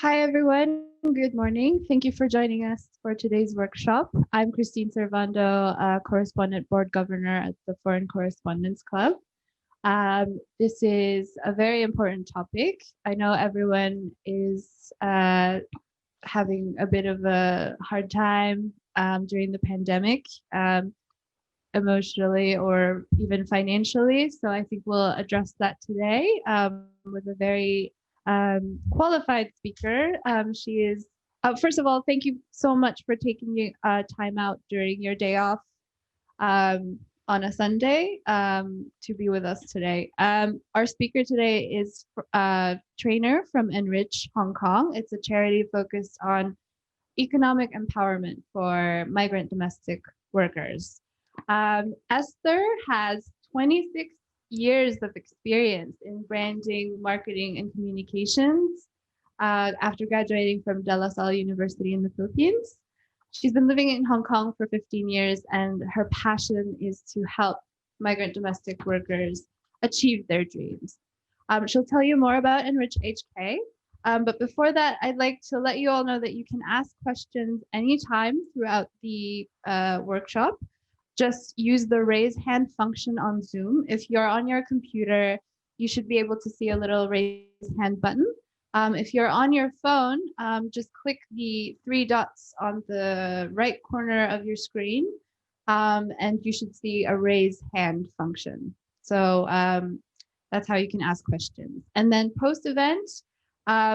Hi, everyone. Good morning. Thank you for joining us for today's workshop. I'm Christine Servando, Correspondent Board Governor at the Foreign Correspondents Club. This is a very important topic. I know everyone is having a bit of a hard time during the pandemic, emotionally or even financially. So I think we'll address that today with a very qualified speaker. She is, first of all, thank you so much for taking time out during your day off on a Sunday to be with us today. Our speaker today is a trainer from Enrich Hong Kong. It's a charity focused on economic empowerment for migrant domestic workers. Esther has 26 years of experience in branding, marketing, and communications after graduating from De La Salle University in the Philippines. She's been living in Hong Kong for 15 years, and her passion is to help migrant domestic workers achieve their dreams. She'll tell you more about Enrich HK. But before that, I'd like to let you all know that you can ask questions anytime throughout the workshop. Just use the raise hand function on Zoom. If you're on your computer, you should be able to see a little raise hand button. If you're on your phone, just click the three dots on the right corner of your screen, and you should see a raise hand function. So that's how you can ask questions. And then post-event,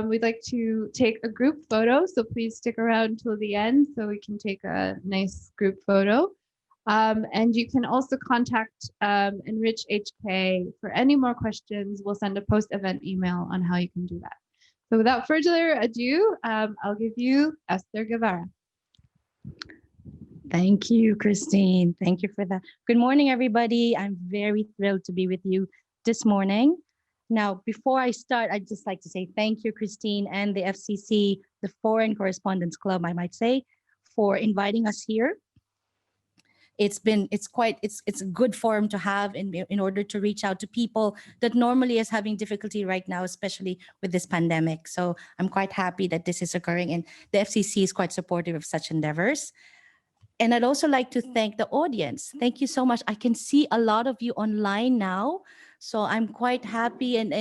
we'd like to take a group photo, so please stick around till the end so we can take a nice group photo. And you can also contact Enrich HK for any more questions. We'll send a post-event email on how you can do that. So without further ado, I'll give you Esther Guevara. Thank you, Christine. Thank you for that. Good morning, everybody. I'm very thrilled to be with you this morning. Now, before I start, I'd just like to say thank you, Christine, and the FCC, the Foreign Correspondents Club, I might say, for inviting us here. It's a good forum to have in order to reach out to people that normally is having difficulty right now, especially with this pandemic. So I'm quite happy that this is occurring, and the FCC is quite supportive of such endeavors. And I'd also like to thank the audience. Thank you so much. I can see a lot of you online now. So I'm quite happy, and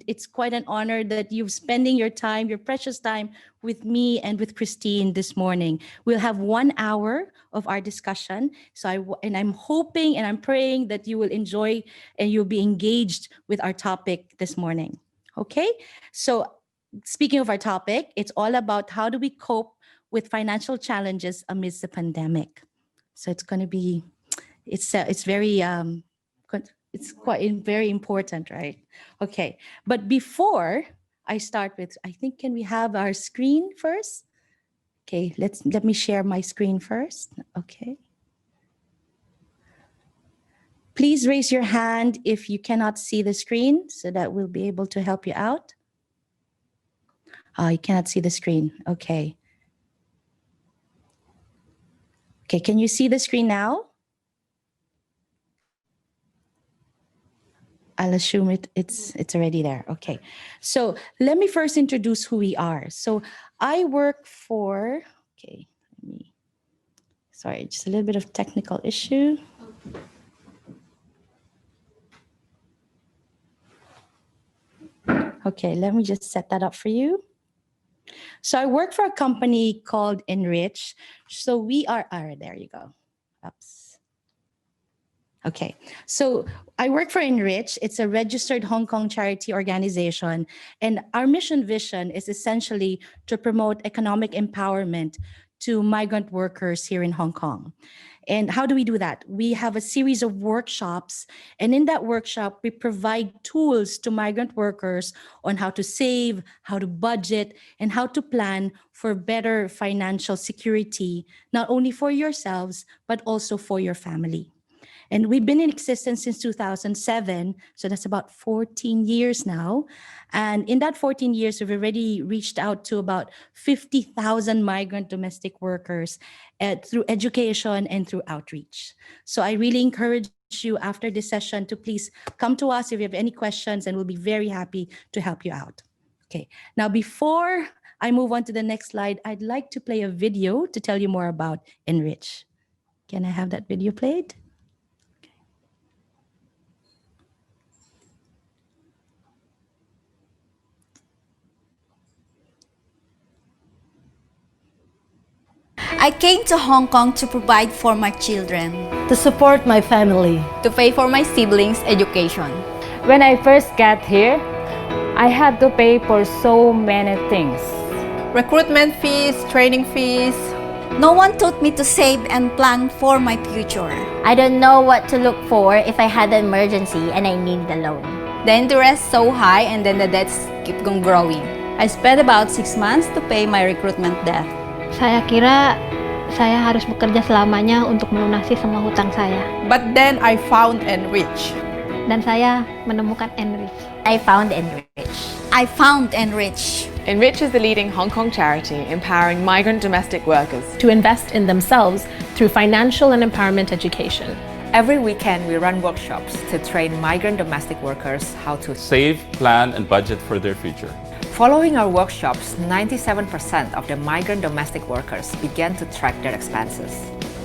it's quite an honor that you're spending your time, your precious time with me and with Christine this morning. We'll have 1 hour of our discussion. So I'm hoping and I'm praying that you will enjoy and you'll be engaged with our topic this morning. Okay? So speaking of our topic, it's all about how do we cope with financial challenges amidst the pandemic. So it's going to be, it's very, it's quite very important, right? Okay, but before I start with, I think, can we have our screen first? Okay, let me share my screen first. Okay. Please raise your hand if you cannot see the screen so that we'll be able to help you out. Oh, you cannot see the screen. Okay. Okay, can you see the screen now? I'll assume it's already there. Okay, so let me first introduce who we are. So I work for, okay, sorry, just a little bit of technical issue. Okay, let me just set that up for you. So I work for a company called Enrich. So we are, there you go. Oops. Okay, so I work for Enrich. It's a registered Hong Kong charity organization. And our mission vision is essentially to promote economic empowerment to migrant workers here in Hong Kong. And how do we do that? We have a series of workshops. And in that workshop, we provide tools to migrant workers on how to save, how to budget, and how to plan for better financial security, not only for yourselves, but also for your family. And we've been in existence since 2007, so that's about 14 years now. And in that 14 years, we've already reached out to about 50,000 migrant domestic workers through education and through outreach. So I really encourage you after this session to please come to us if you have any questions, and we'll be very happy to help you out. Okay, now before I move on to the next slide, I'd like to play a video to tell you more about Enrich. Can I have that video played? I came to Hong Kong to provide for my children, to support my family, to pay for my siblings' education. When I first got here, I had to pay for so many things. Recruitment fees, training fees. No one taught me to save and plan for my future. I don't know what to look for if I had an emergency and I need a loan. The interest so high and then the debts keep on growing. I spent about 6 months to pay my recruitment debt. Saya kira saya harus bekerja selamanya untuk melunasi semua hutang saya. But then I found Enrich. Dan saya menemukan Enrich. I found Enrich. I found Enrich. Enrich is the leading Hong Kong charity empowering migrant domestic workers to invest in themselves through financial and empowerment education. Every weekend, we run workshops to train migrant domestic workers how to save, plan, and budget for their future. Following our workshops, 97% of the migrant domestic workers began to track their expenses.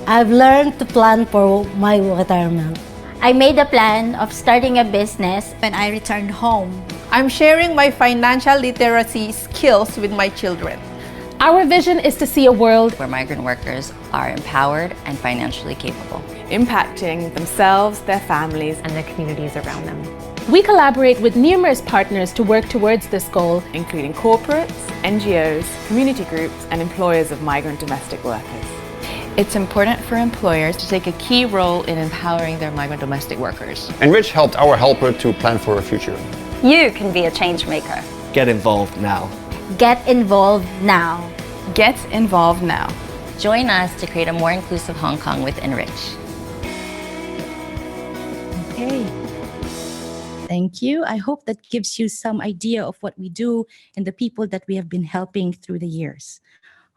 I've learned to plan for my retirement. I made a plan of starting a business when I returned home. I'm sharing my financial literacy skills with my children. Our vision is to see a world where migrant workers are empowered and financially capable, impacting themselves, their families, and their communities around them. We collaborate with numerous partners to work towards this goal, including corporates, NGOs, community groups, and employers of migrant domestic workers. It's important for employers to take a key role in empowering their migrant domestic workers. Enrich helped our helper to plan for a future. You can be a change maker. Get involved now. Get involved now. Get involved now. Join us to create a more inclusive Hong Kong with Enrich. Okay. Thank you. I hope that gives you some idea of what we do and the people that we have been helping through the years.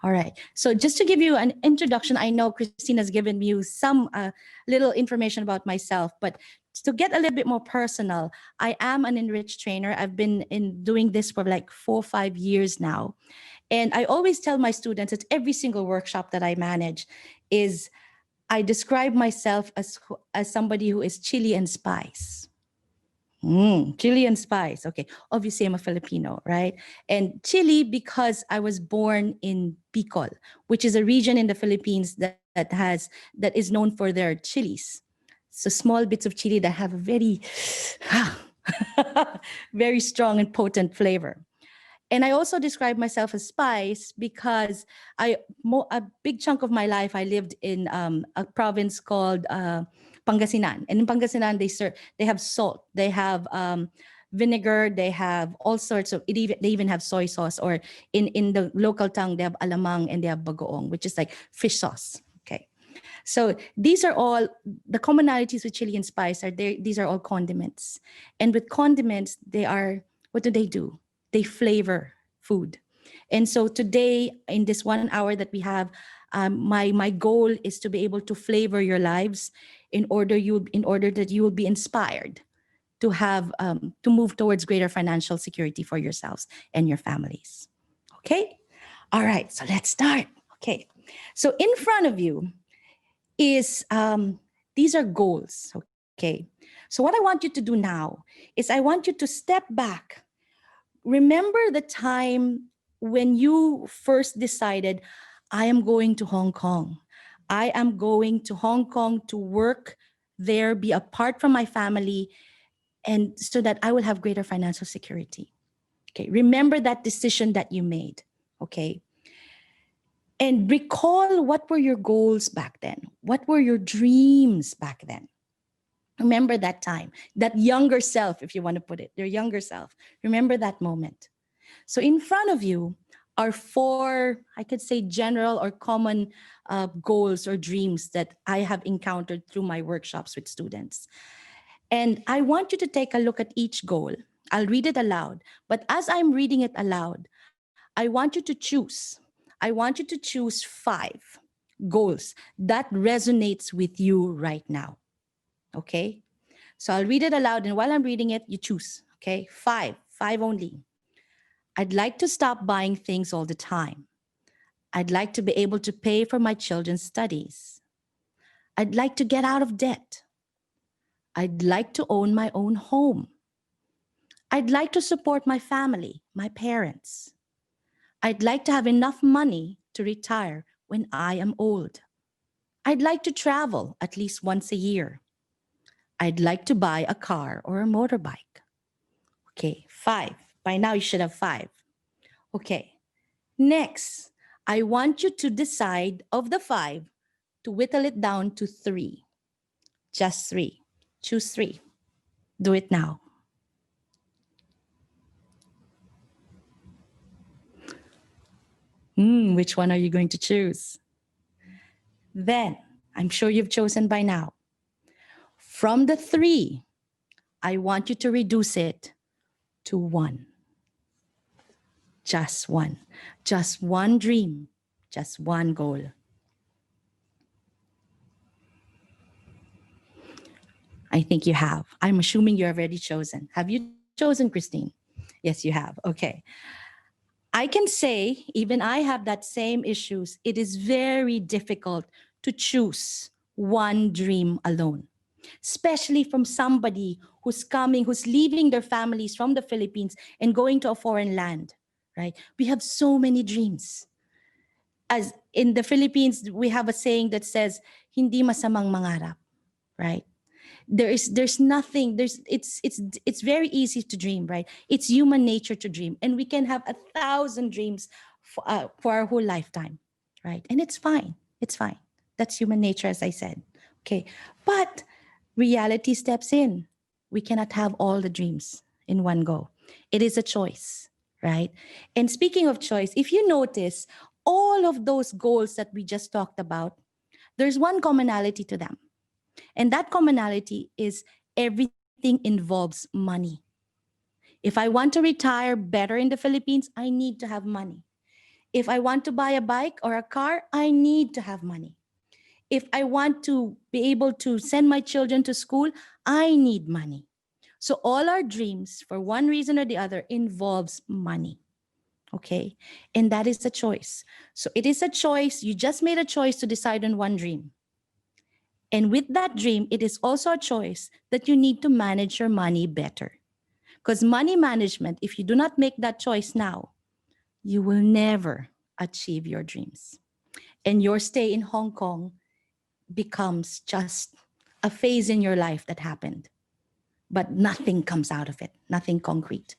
All right. So just to give you an introduction, I know Christine has given you some little information about myself, but to get a little bit more personal, I am an Enrich trainer. I've been doing this for like 4 or 5 years now. And I always tell my students at every single workshop that I manage is I describe myself as somebody who is chili and spice. Chili and spice. Okay. Obviously, I'm a Filipino, right? And chili because I was born in Bicol, which is a region in the Philippines that is known for their chilies. So small bits of chili that have a very, very strong and potent flavor. And I also describe myself as spice because a big chunk of my life I lived in a province called Pangasinan. And in Pangasinan, they have salt, they have vinegar, they have all sorts of, they even have soy sauce, or in the local tongue, they have alamang and they have bagoong, which is like fish sauce. Okay. So these are all, the commonalities with chili and spice are there. These are all condiments. And with condiments, what do? They flavor food. And so today, in this 1 hour that we have, my goal is to be able to flavor your lives in order that you will be inspired to have to move towards greater financial security for yourselves and your families. Okay? All right, so let's start. Okay. So in front of you is these are goals. Okay. So what I want you to do now is I want you to step back. Remember the time when you first decided, I am going to Hong Kong. I am going to Hong Kong to work there, be apart from my family, and so that I will have greater financial security. Okay, remember that decision that you made, okay? And recall, what were your goals back then? What were your dreams back then? Remember that time, that younger self, if you want to put it, your younger self. Remember that moment. So in front of you are 4, I could say, general or common goals or dreams that I have encountered through my workshops with students. And I want you to take a look at each goal. I'll read it aloud, but as I'm reading it aloud, I want you to choose. I want you to choose 5 goals that resonates with you right now. Okay? So I'll read it aloud, and while I'm reading it, you choose. Okay? 5 only. I'd like to stop buying things all the time. I'd like to be able to pay for my children's studies. I'd like to get out of debt. I'd like to own my own home. I'd like to support my family, my parents. I'd like to have enough money to retire when I am old. I'd like to travel at least once a year. I'd like to buy a car or a motorbike. Okay, 5. By now you should have 5. Okay, next, I want you to decide of the 5 to whittle it down to 3. Just 3. Choose 3. Do it now. Which one are you going to choose? Then, I'm sure you've chosen by now. From the 3, I want you to reduce it to 1. Just 1. Just 1 dream. Just 1 goal. I think you have. I'm assuming you have already chosen. Have you chosen, Christine? Yes, you have. Okay. I can say, even I have that same issues. It is very difficult to choose 1 dream alone, especially from somebody who's coming, who's leaving their families from the Philippines and going to a foreign land, right? We have so many dreams. As in the Philippines, we have a saying that says, hindi masamang mangarap, right? There's nothing, it's very easy to dream, right? It's human nature to dream, and we can have 1,000 dreams for our whole lifetime, right? And it's fine. That's human nature, as I said. Okay, but reality steps in. We cannot have all the dreams in one go. It is a choice, right? And speaking of choice, if you notice, all of those goals that we just talked about, there's one commonality to them. And that commonality is everything involves money. If I want to retire better in the Philippines, I need to have money. If I want to buy a bike or a car, I need to have money. If I want to be able to send my children to school, I need money. So all our dreams, for one reason or the other, involves money. Okay? And that is a choice. So it is a choice. You just made a choice to decide on one dream. And with that dream, it is also a choice that you need to manage your money better. Because money management, if you do not make that choice now, you will never achieve your dreams. And your stay in Hong Kong becomes just a phase in your life that happened. But nothing comes out of it, nothing concrete,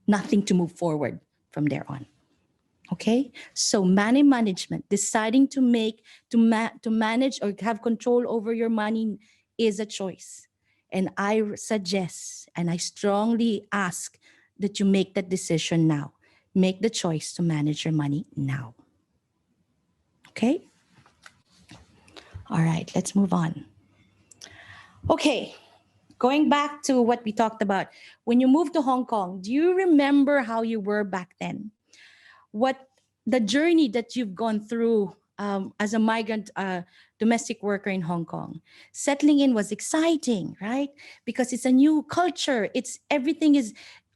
nothing to move forward from there on. Okay, so money management, deciding to manage or have control over your money is a choice. And I suggest and I strongly ask that you make that decision now. Make the choice to manage your money now. Okay? All right, let's move on. Okay, going back to what we talked about. When you moved to Hong Kong, do you remember how you were back then? What the journey that you've gone through as a migrant domestic worker in Hong Kong. Settling in was exciting, right? Because it's a new culture.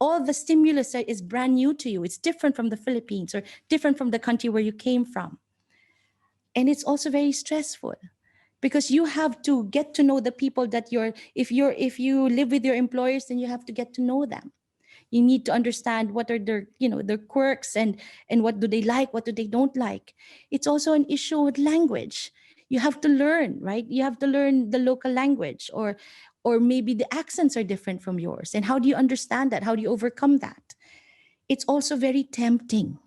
All the stimulus is brand new to you. It's different from the Philippines or different from the country where you came from. And it's also very stressful because you have to get to know the people that if you live with your employers, then you have to get to know them. You need to understand what are their quirks and what do they like, what do they don't like. It's also an issue with language. You have to learn, right? You have to learn the local language or maybe the accents are different from yours. And how do you understand that? How do you overcome that? It's also very tempting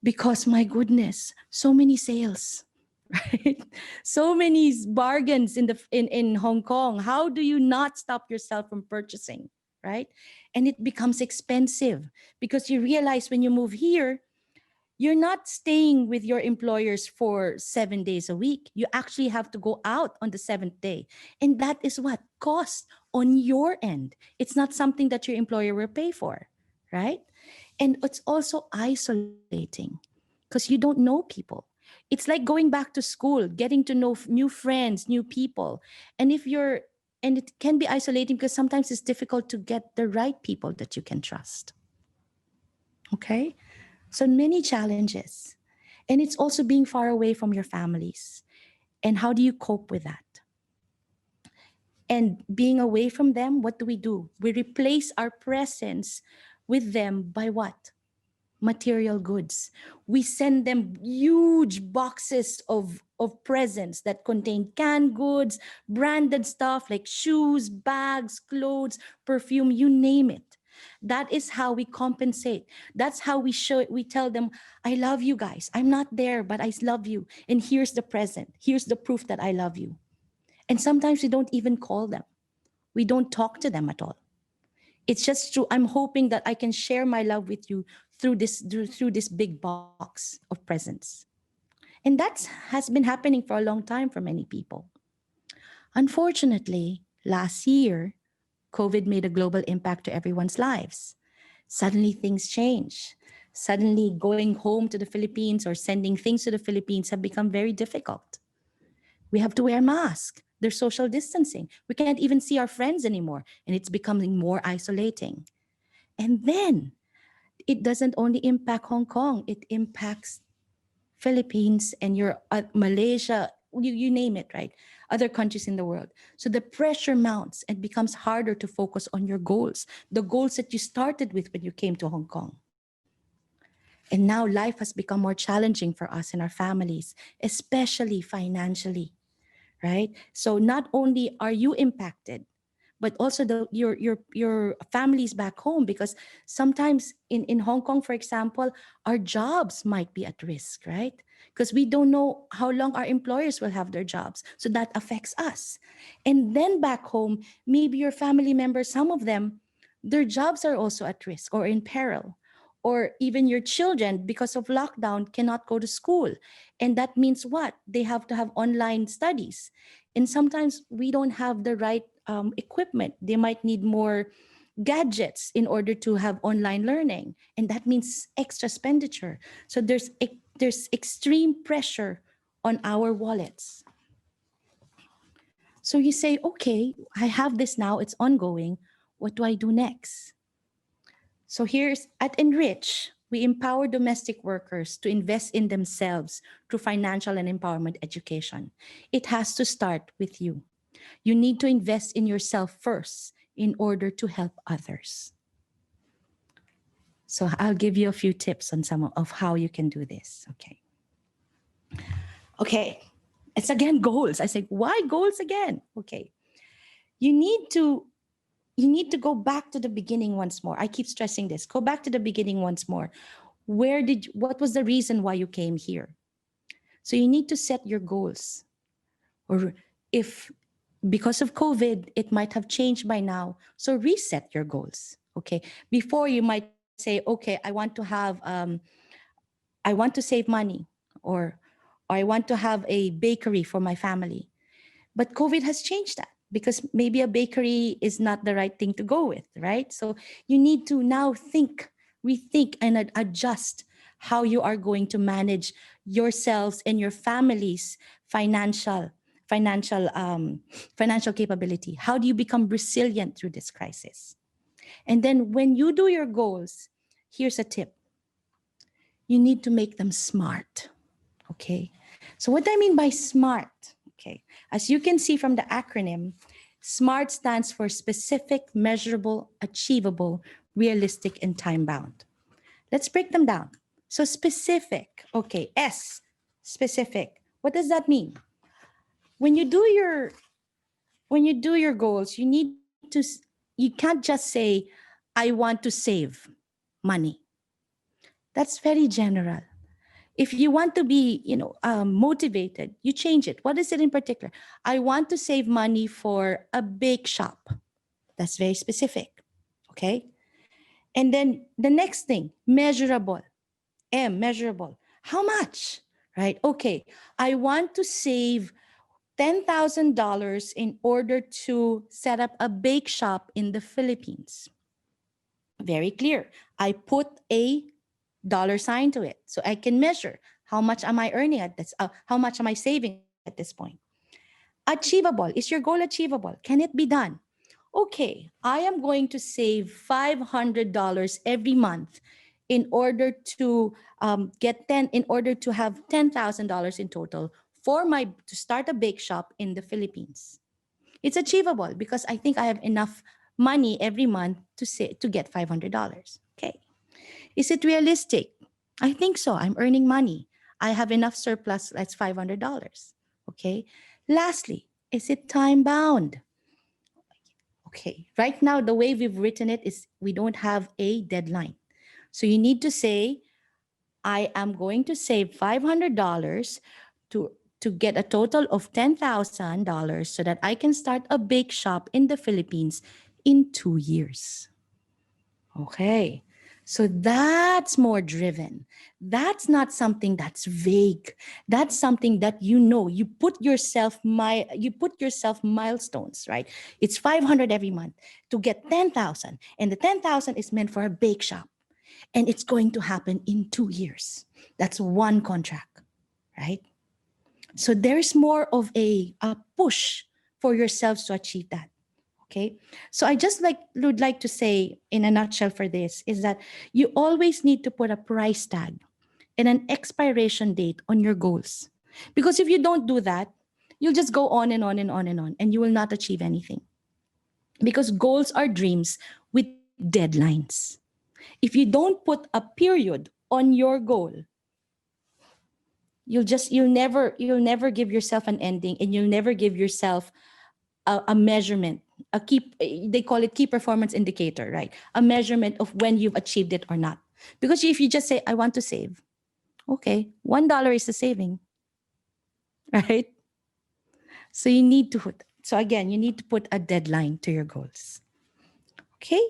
because, my goodness, so many sales, right? So many bargains in Hong Kong. How do you not stop yourself from purchasing? Right? And it becomes expensive because you realize when you move here, you're not staying with your employers for 7 days a week. You actually have to go out on the 7th day. And that is what cost on your end. It's not something that your employer will pay for, right? And it's also isolating because you don't know people. It's like going back to school, getting to know new friends, new people. And it can be isolating because sometimes it's difficult to get the right people that you can trust. Okay? So many challenges. And it's also being far away from your families. And how do you cope with that? And being away from them, what do? We replace our presence with them by what? Material goods. We send them huge boxes of presents that contain canned goods, branded stuff like shoes, bags, clothes, perfume, you name it. That is how we compensate. That's how we show it. We tell them, I love you guys. I'm not there, but I love you. And here's the present. Here's the proof that I love you. And sometimes we don't even call them. We don't talk to them at all. It's just true. I'm hoping that I can share my love with you through this big box of presents. And that has been happening for a long time for many people. Unfortunately, last year, COVID made a global impact to everyone's lives. Suddenly things change. Suddenly going home to the Philippines or sending things to the Philippines have become very difficult. We have to wear masks. There's social distancing. We can't even see our friends anymore, and it's becoming more isolating. And then it doesn't only impact Hong Kong, it impacts Philippines and your Malaysia, you name it, right? Other countries in the world. So the pressure mounts and becomes harder to focus on your goals, the goals that you started with when you came to Hong Kong. And now life has become more challenging for us and our families, especially financially, right? So not only are you impacted, but also your families back home, because sometimes in Hong Kong, for example, our jobs might be at risk, right? Because we don't know how long our employers will have their jobs. So that affects us. And then back home, maybe your family members, some of them, their jobs are also at risk or in peril. Or even your children, because of lockdown, cannot go to school. And that means what? They have to have online studies. And sometimes we don't have the right equipment. They might need more gadgets in order to have online learning. And that means extra expenditure. So there's extreme pressure on our wallets. So you say, okay, I have this now, it's ongoing. What do I do next? So here's at Enrich, we empower domestic workers to invest in themselves through financial and empowerment education. It has to start with you. You need to invest in yourself first in order to help others. So I'll give you a few tips on some of how you can do this. Okay. It's again goals. I say, why goals again? Okay. You need to go back to the beginning once more. I keep stressing this. Go back to the beginning once more. What was the reason why you came here? So you need to set your goals. Or if because of COVID, it might have changed by now. So reset your goals. Okay. Before you might say, okay, I want to save money, or I want to have a bakery for my family. But COVID has changed that, because maybe a bakery is not the right thing to go with, right? So you need to now rethink and adjust how you are going to manage yourselves and your family's financial capability. How do you become resilient through this crisis? And then when you do your goals, here's a tip. You need to make them smart, okay? So what I mean by smart, okay, as you can see from the acronym, SMART stands for specific, measurable, achievable, realistic, and time-bound. Let's break them down. So specific, okay, S, specific. What does that mean? When you do your goals, you can't just say, I want to save money. That's very general. If you want to be, motivated, you change it. What is it in particular? I want to save money for a bake shop. That's very specific, okay? And then the next thing, measurable. M, measurable. How much, right? Okay, I want to save $10,000 in order to set up a bake shop in the Philippines. Very clear. I put a dollar sign to it so I can measure how much am I earning at this, how much am I saving at this point. Achievable. Is your goal achievable? Can it be done? Okay, I am going to save $500 every month in order to have $10,000 in total to start a bake shop in the Philippines. It's achievable because I think I have enough money every month to get $500. Okay. Is it realistic? I think so. I'm earning money. I have enough surplus. That's $500. Okay. Lastly, is it time bound? Okay. Right now, the way we've written it is we don't have a deadline. So you need to say, I am going to save $500 to get a total of $10,000 so that I can start a bake shop in the Philippines in 2 years. Okay. So that's more driven. That's not something that's vague. That's something that you put yourself milestones, right? It's 500 every month to get 10,000, and the 10,000 is meant for a bake shop, and it's going to happen in 2 years. That's one contract, right? So there's more of a push for yourselves to achieve that. Okay, so I just would like to say in a nutshell for this is that you always need to put a price tag and an expiration date on your goals. Because if you don't do that, you'll just go on and on and on and on, and you will not achieve anything. Because goals are dreams with deadlines. If you don't put a period on your goal, you'll never give yourself an ending, and you'll never give yourself a measurement, they call it key performance indicator, right? A measurement of when you've achieved it or not. Because if you just say, I want to save, okay, $1 is a saving, right? So you need to put a deadline to your goals. Okay,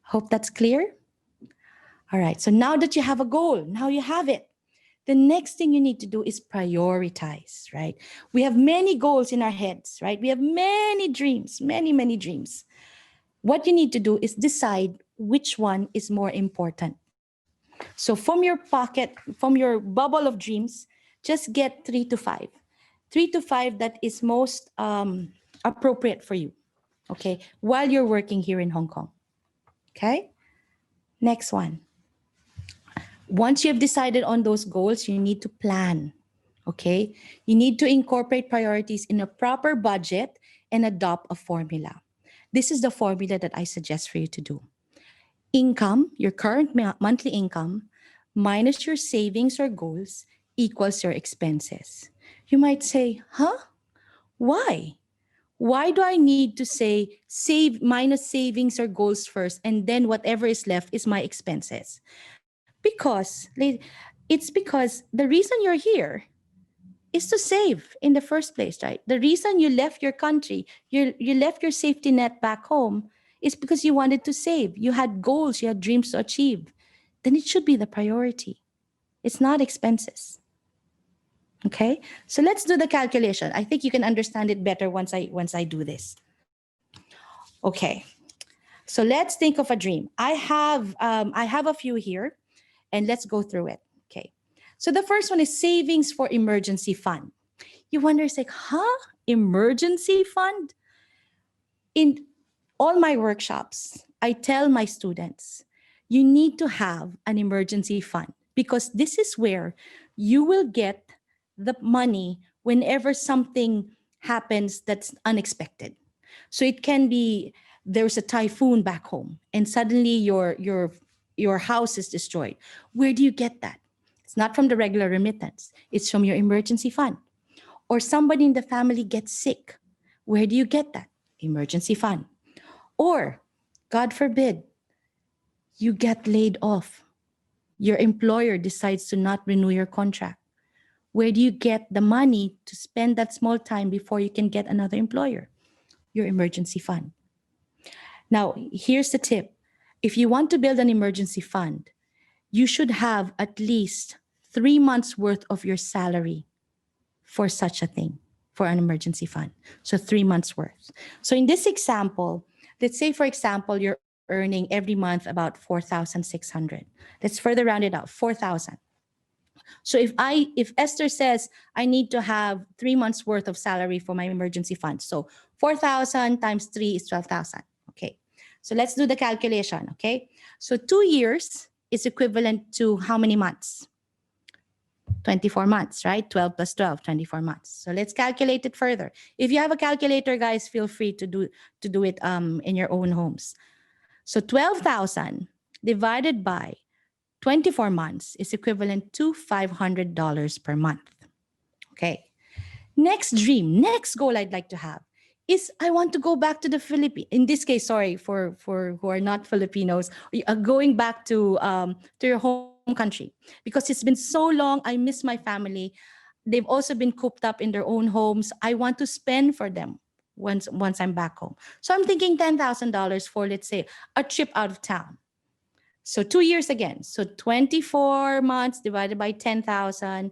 hope that's clear. All right, so now that you have a goal, now you have it. The next thing you need to do is prioritize, right? We have many goals in our heads, right? We have many dreams, many dreams. What you need to do is decide which one is more important. So from your pocket, from your bubble of dreams, just get 3 to 5. 3 to 5 that is most appropriate for you, okay? While you're working here in Hong Kong, okay? Next one. Once you have decided on those goals, you need to plan, okay? You need to incorporate priorities in a proper budget and adopt a formula. This is the formula that I suggest for you to do. Income, your current monthly income, minus your savings or goals equals your expenses. You might say, huh? Why? Why do I need to say minus savings or goals first, and then whatever is left is my expenses? Because the reason you're here is to save in the first place, right? The reason you left your country, you left your safety net back home is because you wanted to save. You had goals, you had dreams to achieve. Then it should be the priority. It's not expenses. Okay? So let's do the calculation. I think you can understand it better once I do this. Okay. So let's think of a dream. I have a few here. And let's go through it, okay? So the first one is savings for emergency fund. You wonder, it's like, emergency fund? In all my workshops, I tell my students, you need to have an emergency fund because this is where you will get the money whenever something happens that's unexpected. So it can be there's a typhoon back home and suddenly your house is destroyed. Where do you get that? It's not from the regular remittance. It's from your emergency fund. Or somebody in the family gets sick. Where do you get that? Emergency fund. Or, God forbid, you get laid off. Your employer decides to not renew your contract. Where do you get the money to spend that small time before you can get another employer? Your emergency fund. Now, here's the tip. If you want to build an emergency fund, you should have at least 3 months worth of your salary for such a thing, for an emergency fund. So 3 months worth. So in this example, let's say, for example, you're earning every month about 4,600. Let's further round it out, 4,000. So if Esther says, I need to have 3 months worth of salary for my emergency fund. So 4,000 times 3 is 12,000. Okay. So let's do the calculation, okay? So 2 years, is equivalent to how many months? 24 months, right? 12 plus 12, 24 months. So let's calculate it further. If you have a calculator, guys, feel free to do it in your own homes. So 12,000 divided by 24 months is equivalent to $500 per month. Okay. Next dream, next goal I'd like to have is I want to go back to the Philippines. In this case, sorry for who are not Filipinos, going back to your home country, because it's been so long. I miss my family. They've also been cooped up in their own homes. I want to spend for them once I'm back home. So I'm thinking $10,000 for, let's say, a trip out of town. So 2 years again. So 24 months divided by 10,000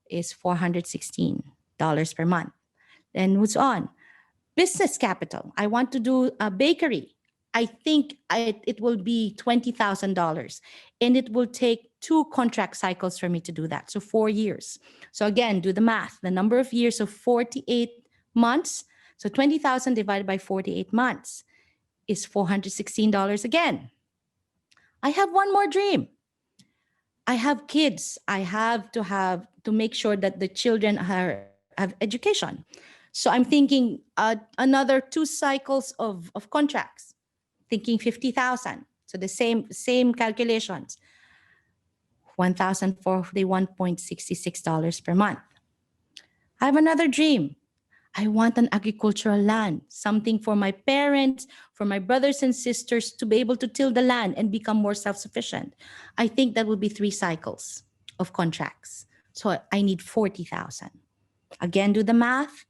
is $416 per month. Then what's on? Business capital. I want to do a bakery. I think it will be $20,000, and it will take 2 contract cycles for me to do that. So 4 years. So again, do the math. The number of years of 48 months. So 20,000 divided by 48 months is $416 again. I have one more dream. I have kids. I have to make sure that the children have education. So I'm thinking another 2 cycles of contracts, thinking 50,000. So the same calculations, $1,041.66 per month. I have another dream. I want an agricultural land, something for my parents, for my brothers and sisters to be able to till the land and become more self-sufficient. I think that will be 3 cycles of contracts. So I need 40,000. Again, do the math.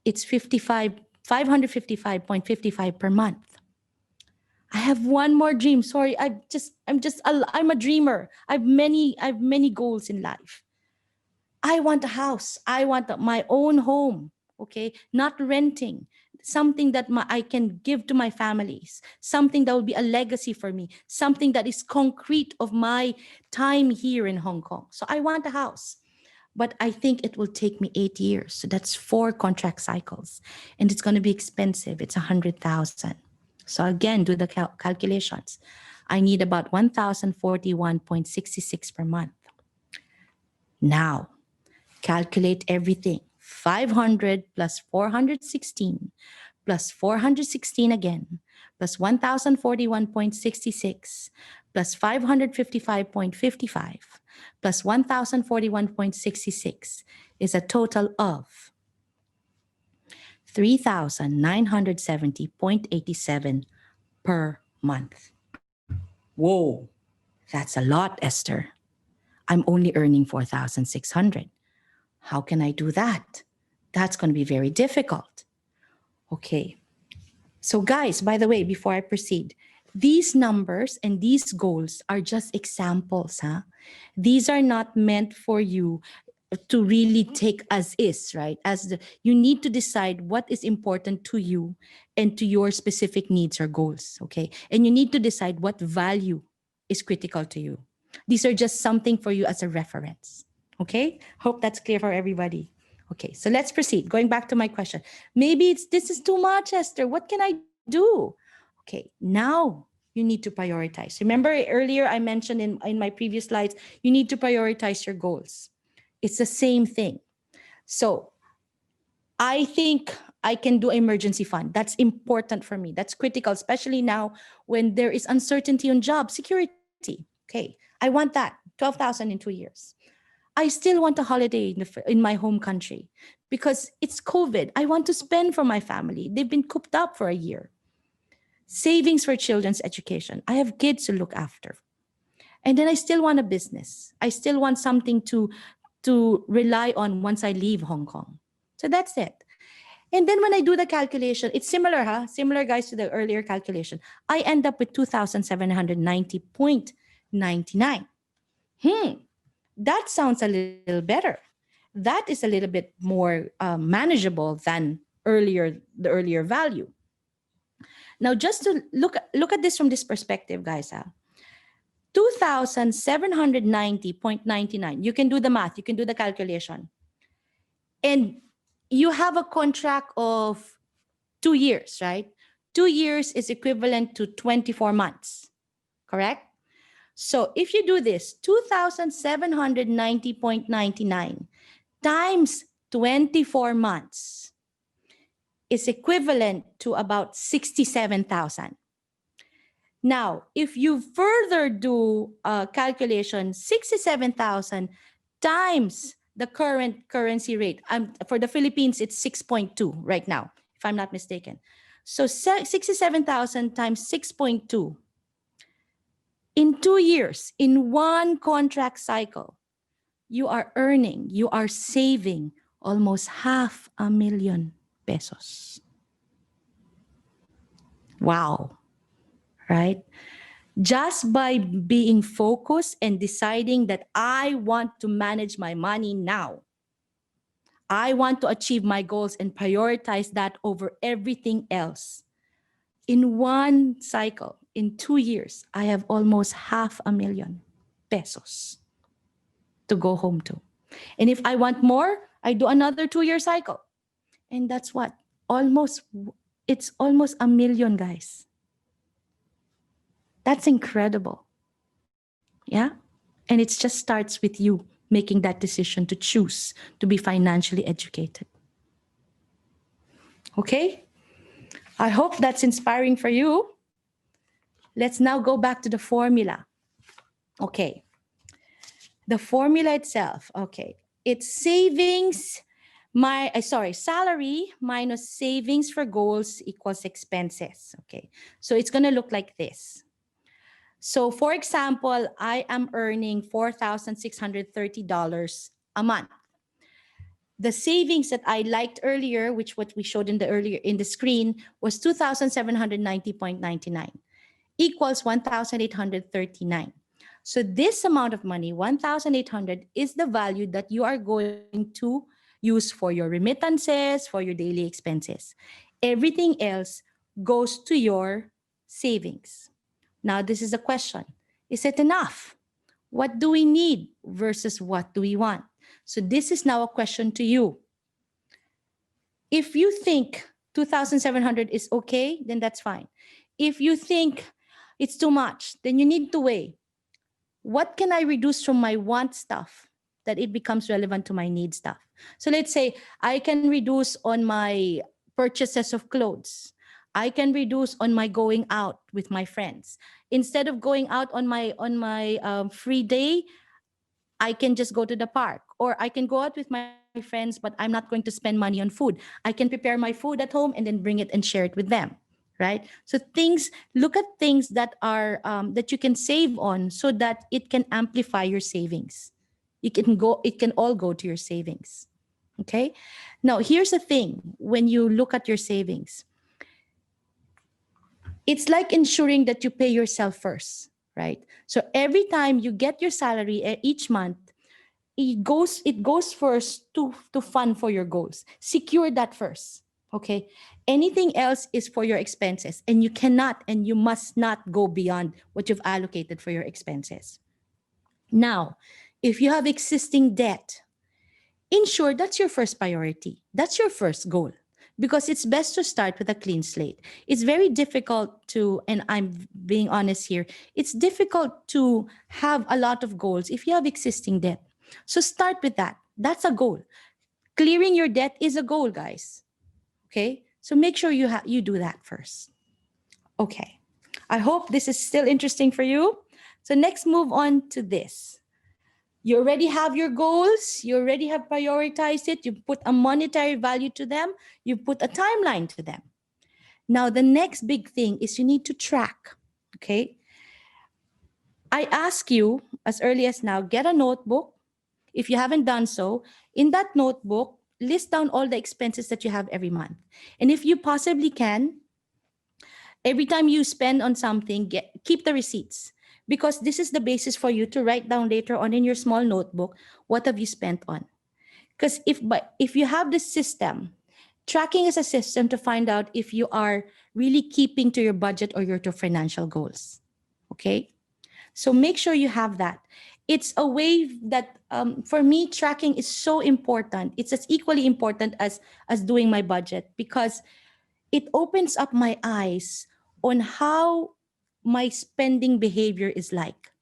It's 555.55 per month. I have one more dream. Sorry, I'm a dreamer. I have many goals in life. I want a house. I want my own home. Okay, not renting, something that I can give to my families, something that will be a legacy for me, something that is concrete of my time here in Hong Kong. So I want a house, but I think it will take me 8 years. So that's 4 contract cycles, and it's going to be expensive. It's 100,000. So again, do the calculations. I need about 1,041.66 per month. Now, calculate everything. 500 plus 416 plus 416 again plus 1,041.66 plus 555.55 plus 1,041.66 is a total of 3,970.87 per month. Whoa, that's a lot, Esther. I'm only earning 4,600. How can I do that? That's going to be very difficult. Okay. So guys, by the way, before I proceed, these numbers and these goals are just examples, huh? These are not meant for you to really take as is, right? You need to decide what is important to you and to your specific needs or goals, okay? And you need to decide what value is critical to you. These are just something for you as a reference. Okay, hope that's clear for everybody. Okay, so let's proceed. Going back to my question. Maybe this is too much, Esther. What can I do? Okay, now you need to prioritize. Remember earlier I mentioned in my previous slides, you need to prioritize your goals. It's the same thing. So I think I can do emergency fund. That's important for me. That's critical, especially now when there is uncertainty on job security. Okay, I want that, 12,000 in 2 years. I still want a holiday in my home country because it's COVID. I want to spend for my family. They've been cooped up for a year. Savings for children's education. I have kids to look after. And then I still want a business. I still want something to rely on once I leave Hong Kong. So that's it. And then when I do the calculation, it's similar, huh? Similar, guys, to the earlier calculation. I end up with 2,790.99. That sounds a little better. That is a little bit more manageable than the earlier value. Now, just to look at this from this perspective, guys, 2,790.99. You can do the math. You can do the calculation. And you have a contract of 2 years, right? 2 years is equivalent to 24 months, correct? So if you do this, 2,790.99 times 24 months is equivalent to about 67,000. Now, if you further do a calculation, 67,000 times the current currency rate, for the Philippines, it's 6.2 right now, if I'm not mistaken. So 67,000 times 6.2. In 2 years, in one contract cycle, you are saving almost 500,000 pesos. Wow, right? Just by being focused and deciding that I want to manage my money now. I want to achieve my goals and prioritize that over everything else. In one cycle, in 2 years, I have almost 500,000 pesos to go home to. And if I want more, I do another 2-year cycle. And that's what? It's almost 1 million, guys. That's incredible. Yeah? And it just starts with you making that decision to choose to be financially educated. Okay? I hope that's inspiring for you. Let's now go back to the formula. Okay. The formula itself, okay. It's salary minus savings for goals equals expenses. Okay. So it's going to look like this. So for example, I am earning $4,630 a month. The savings that I liked earlier, which what we showed in the screen, was 2,790.99 equals 1,839. So this amount of money, 1,800, is the value that you are going to use for your remittances, for your daily expenses. Everything else goes to your savings. Now, this is a question. Is it enough? What do we need versus what do we want? So this is now a question to you. If you think 2,700 is okay, then that's fine. If you think it's too much, then you need to weigh. What can I reduce from my want stuff that it becomes relevant to my need stuff? So let's say I can reduce on my purchases of clothes. I can reduce on my going out with my friends. Instead of going out on my free day, I can just go to the park, or I can go out with my friends, but I'm not going to spend money on food. I can prepare my food at home and then bring it and share it with them, right? So look at things that are that you can save on so that it can amplify your savings. It can all go to your savings. Okay. Now here's the thing: when you look at your savings, it's like ensuring that you pay yourself first, right? So every time you get your salary each month, it goes first to fund for your goals. Secure that first, okay? Anything else is for your expenses, and you cannot and you must not go beyond what you've allocated for your expenses. Now, if you have existing debt, ensure that's your first priority. That's your first goal. Because it's best to start with a clean slate. It's very difficult to, and I'm being honest here, it's difficult to have a lot of goals if you have existing debt. So start with that. That's a goal. Clearing your debt is a goal, guys. Okay? So make sure you do that first. Okay. I hope this is still interesting for you. So next, move on to this. You already have your goals. You already have prioritized it. You put a monetary value to them. You put a timeline to them. Now, the next big thing is you need to track, okay? I ask you, as early as now, get a notebook. If you haven't done so, in that notebook, list down all the expenses that you have every month. And if you possibly can, every time you spend on something, keep the receipts. Because this is the basis for you to write down later on in your small notebook, what have you spent on? Because if you have this system, tracking is a system to find out if you are really keeping to your budget or your financial goals, okay? So make sure you have that. It's a way that, for me, tracking is so important. It's as equally important as doing my budget, because it opens up my eyes on how my spending behavior is like.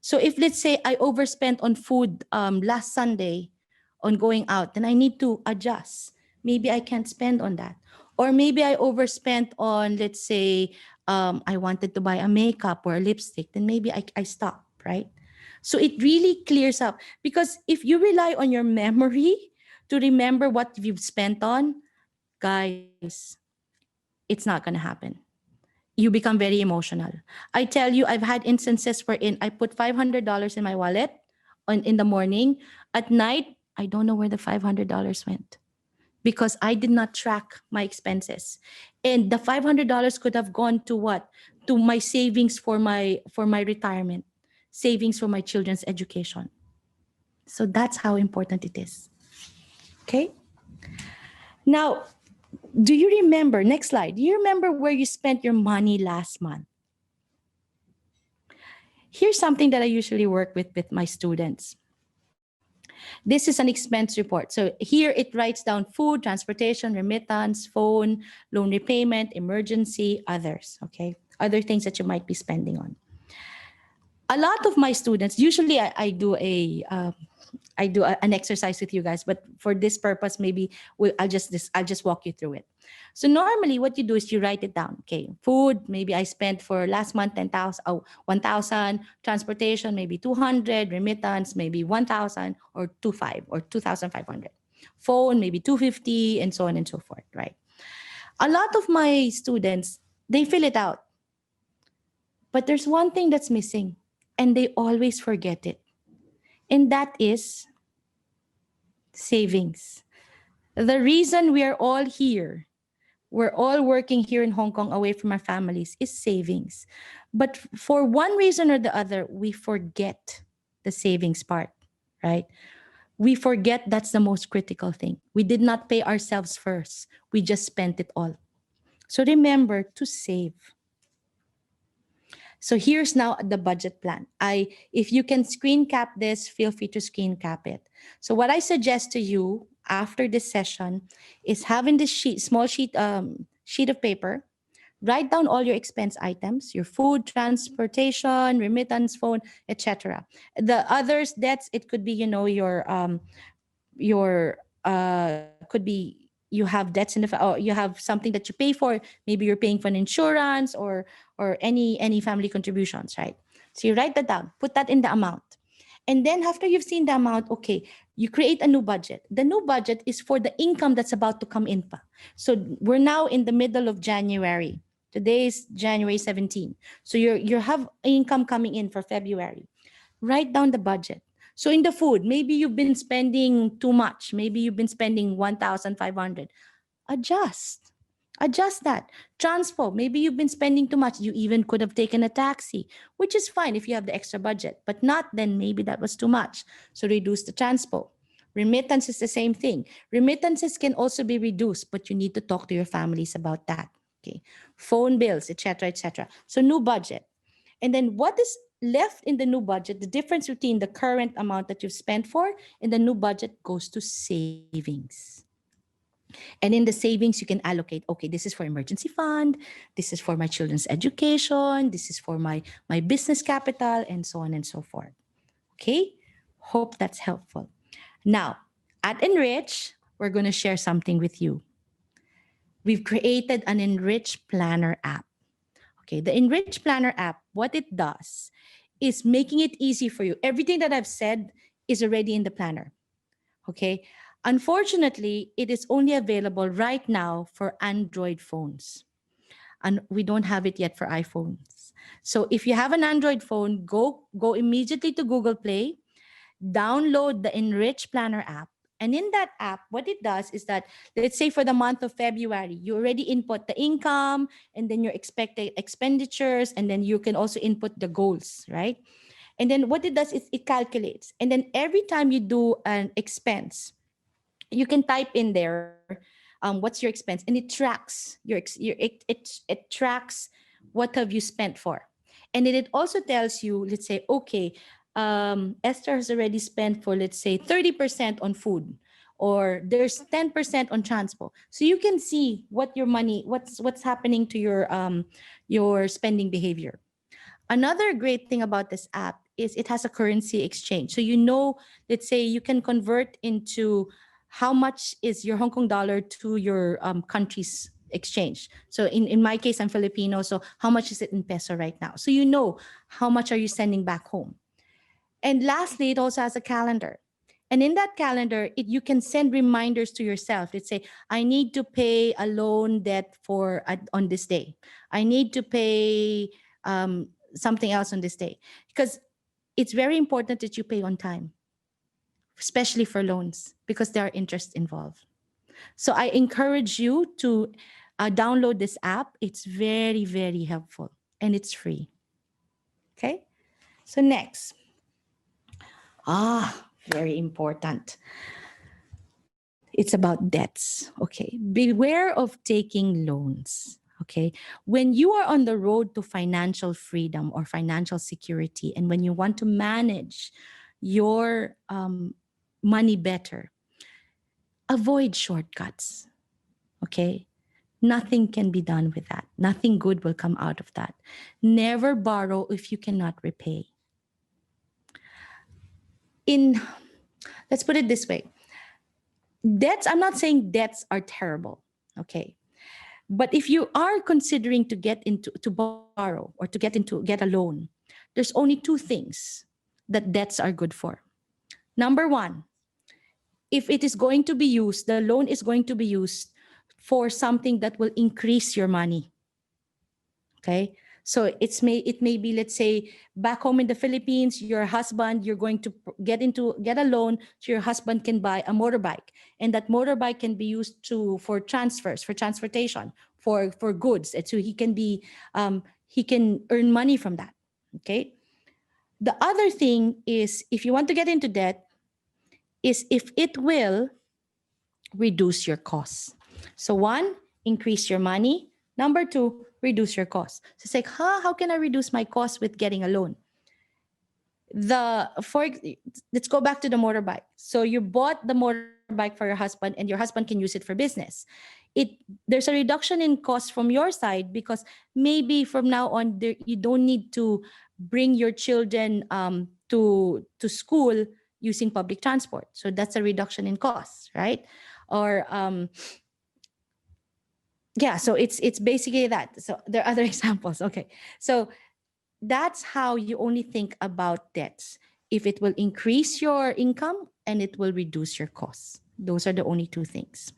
So if, let's say, I overspent on food last Sunday on going out, then I need to adjust. Maybe I can't spend on that. Or maybe I overspent on, let's say, I wanted to buy a makeup or a lipstick, then maybe I stop, right? So it really clears up, because if you rely on your memory to remember what you've spent on, guys, it's not going to happen. You become very emotional. I tell you, I've had instances wherein I put $500 in my wallet in the morning. At night, I don't know where the $500 went, because I did not track my expenses. And the $500 could have gone to what? To my savings for my retirement, savings for my children's education. So that's how important it is. Okay? Now, do you remember, next slide, do you remember where you spent your money last month? Here's something that I usually work with my students. This is an expense report. So here it writes down food, transportation, remittance, phone, loan repayment, emergency, others, okay? Other things that you might be spending on. A lot of my students, usually I do an exercise with you guys, but for this purpose, maybe I'll just walk you through it. So normally what you do is you write it down. Okay, food, maybe I spent for last month 1,000, transportation, maybe 200, remittance, maybe 1,000 or 2,500. Phone, maybe 250, and so on and so forth, right? A lot of my students, they fill it out. But there's one thing that's missing, and they always forget it. And that is savings. The reason we are all here, we're all working here in Hong Kong away from our families, is savings. But for one reason or the other, we forget the savings part, right? We forget that's the most critical thing. We did not pay ourselves first. We just spent it all. So remember to save. So here's now the budget plan. If you can screen cap this, feel free to screen cap it. So what I suggest to you after this session is having this small sheet of paper, write down all your expense items, your food, transportation, remittance, phone, etc. The others, it could be, could be you have debts you have something that you pay for. Maybe you're paying for an insurance or any family contributions, right? So you write that down, put that in the amount. And then after you've seen the amount, okay, you create a new budget. The new budget is for the income that's about to come in. So we're now in the middle of January. Today is January 17. So you have income coming in for February. Write down the budget. So in the food, maybe you've been spending too much. Maybe you've been spending 1,500. Adjust that. Transport, maybe you've been spending too much. You even could have taken a taxi, which is fine if you have the extra budget, but not, then maybe that was too much. So reduce the transport. Remittance is the same thing. Remittances can also be reduced, but you need to talk to your families about that. Okay, phone bills, etc., etc. So new budget. And then what is left in the new budget, the difference between the current amount that you've spent for and the new budget goes to savings. And in the savings, you can allocate, okay, this is for emergency fund, this is for my children's education, this is for my business capital, and so on and so forth. Okay, hope that's helpful. Now, at Enrich, we're going to share something with you. We've created an Enrich Planner app. Okay, the Enrich Planner app, what it does is making it easy for you. Everything that I've said is already in the planner. Okay, unfortunately, it is only available right now for Android phones. And we don't have it yet for iPhones. So if you have an Android phone, go immediately to Google Play, download the Enrich Planner app. And in that app, what it does is that, let's say for the month of February, you already input the income and then your expected expenditures, and then you can also input the goals, right? And then what it does is it calculates. And then every time you do an expense, you can type in there, what's your expense, and it tracks it tracks what have you spent for. And then it also tells you, let's say, okay, Esther has already spent for, let's say, 30% on food, or there's 10% on transport. So you can see what your money, what's happening to your spending behavior. Another great thing about this app is it has a currency exchange. So you know, let's say you can convert into how much is your Hong Kong dollar to your country's exchange. So in my case, I'm Filipino. So how much is it in peso right now? So you know how much are you sending back home. And lastly, it also has a calendar. And in that calendar, you can send reminders to yourself. Let's say, I need to pay a loan debt on this day. I need to pay something else on this day. Because it's very important that you pay on time, especially for loans, because there are interests involved. So I encourage you to download this app. It's very, very helpful, and it's free. Okay? So next. Very important. It's about debts. Okay. Beware of taking loans. Okay. When you are on the road to financial freedom or financial security, and when you want to manage your money better, avoid shortcuts. Okay. Nothing can be done with that. Nothing good will come out of that. Never borrow if you cannot repay. Let's put it this way. Debts, I'm not saying debts are terrible, okay? But if you are considering to borrow or to get a loan, there's only two things that debts are good for. Number one, if it is going to be used, the loan is going to be used for something that will increase your money, okay? So it may be, let's say, back home in the Philippines, your husband, you're going to get a loan so your husband can buy a motorbike, and that motorbike can be used for transfers, for transportation, for goods, and so he can earn money from that. Okay. The other thing is, if you want to get into debt, is if it will reduce your costs. So one, increase your money. Number two, reduce your costs. So it's like, how can I reduce my costs with getting a loan? Let's go back to the motorbike. So you bought the motorbike for your husband, and your husband can use it for business. There's a reduction in cost from your side, because maybe from now on you don't need to bring your children to school using public transport. So that's a reduction in costs, right? Or yeah, so it's basically that. So there are other examples. Okay, so that's how you only think about debts. If it will increase your income and it will reduce your costs. Those are the only two things.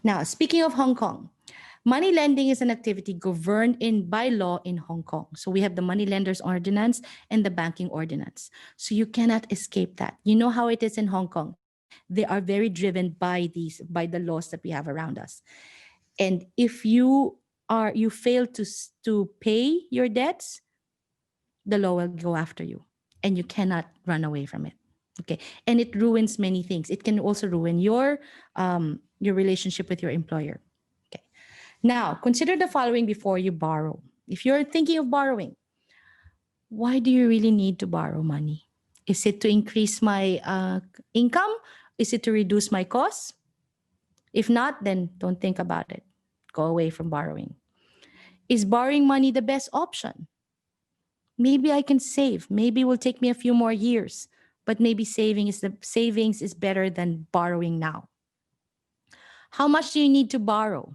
Now, speaking of Hong Kong, money lending is an activity governed by law in Hong Kong. So we have the Money Lenders Ordinance and the Banking Ordinance. So you cannot escape that. You know how it is in Hong Kong. They are very driven by the laws that we have around us. And if you fail to pay your debts, the law will go after you, and you cannot run away from it. Okay, and it ruins many things. It can also ruin your relationship with your employer. Okay, now consider the following before you borrow. If you're thinking of borrowing, why do you really need to borrow money? Is it to increase my income? Is it to reduce my costs? If not, then don't think about it. Go away from borrowing. Is borrowing money the best option? Maybe I can save. Maybe it will take me a few more years, but maybe savings is better than borrowing now. How much do you need to borrow?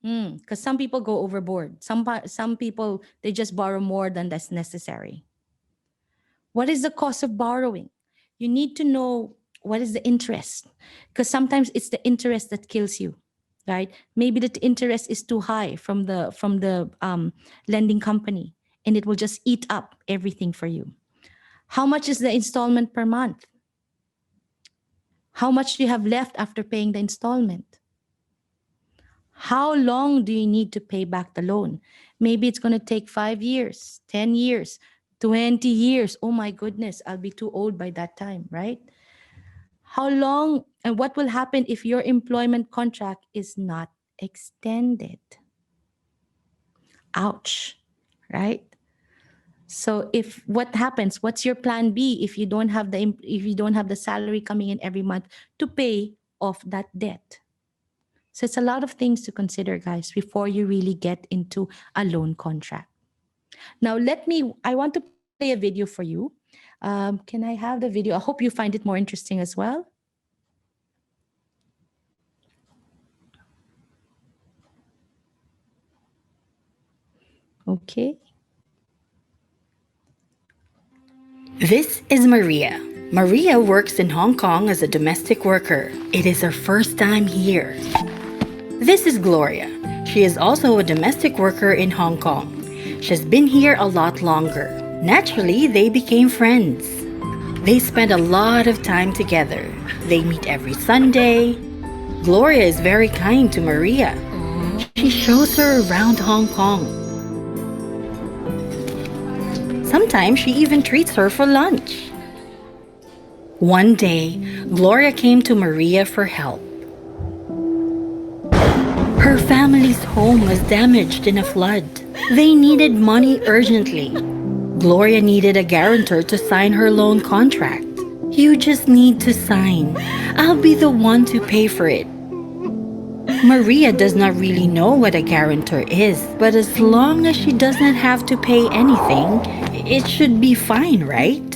Because some people go overboard. Some people, they just borrow more than that's necessary. What is the cost of borrowing? You need to know what is the interest, because sometimes it's the interest that kills you, right? Maybe the interest is too high from the lending company, and it will just eat up everything for you. How much is the installment per month? How much do you have left after paying the installment? How long do you need to pay back the loan? Maybe it's going to take 5 years, 10 years, 20 years. Oh my goodness, I'll be too old by that time, right? How long, and what will happen if your employment contract is not extended? Ouch, right? So what happens? What's your plan B if you don't have the salary coming in every month to pay off that debt? So it's a lot of things to consider, guys, before you really get into a loan contract. Now I want to play a video for you. Can I have the video? I hope you find it more interesting as well. Okay. This is Maria. Maria works in Hong Kong as a domestic worker. It is her first time here. This is Gloria. She is also a domestic worker in Hong Kong. She's been here a lot longer. Naturally, they became friends. They spend a lot of time together. They meet every Sunday. Gloria is very kind to Maria. She shows her around Hong Kong. Sometimes she even treats her for lunch. One day, Gloria came to Maria for help. Her family's home was damaged in a flood. They needed money urgently. Gloria needed a guarantor to sign her loan contract. You just need to sign. I'll be the one to pay for it. Maria does not really know what a guarantor is, but as long as she does not have to pay anything, it should be fine, right?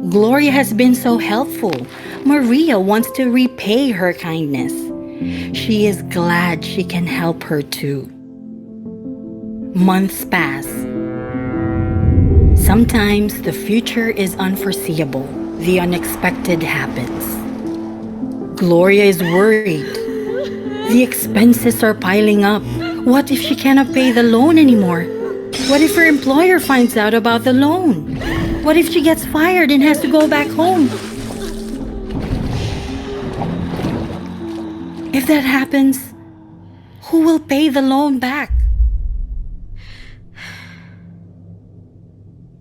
Gloria has been so helpful. Maria wants to repay her kindness. She is glad she can help her too. Months pass. Sometimes the future is unforeseeable. The unexpected happens. Gloria is worried. The expenses are piling up. What if she cannot pay the loan anymore? What if her employer finds out about the loan? What if she gets fired and has to go back home? If that happens, who will pay the loan back?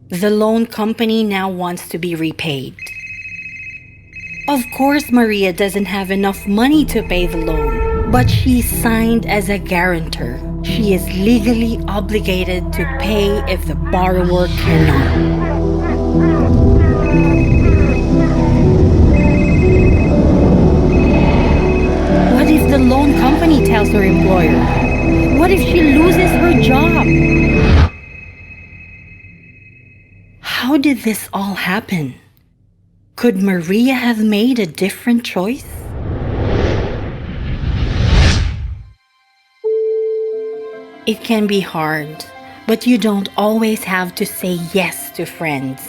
The loan company now wants to be repaid. Of course, Maria doesn't have enough money to pay the loan, but she signed as a guarantor. She is legally obligated to pay if the borrower cannot. What if the loan company tells her employer? What if she loses her job? How did this all happen? Could Maria have made a different choice? It can be hard, but you don't always have to say yes to friends.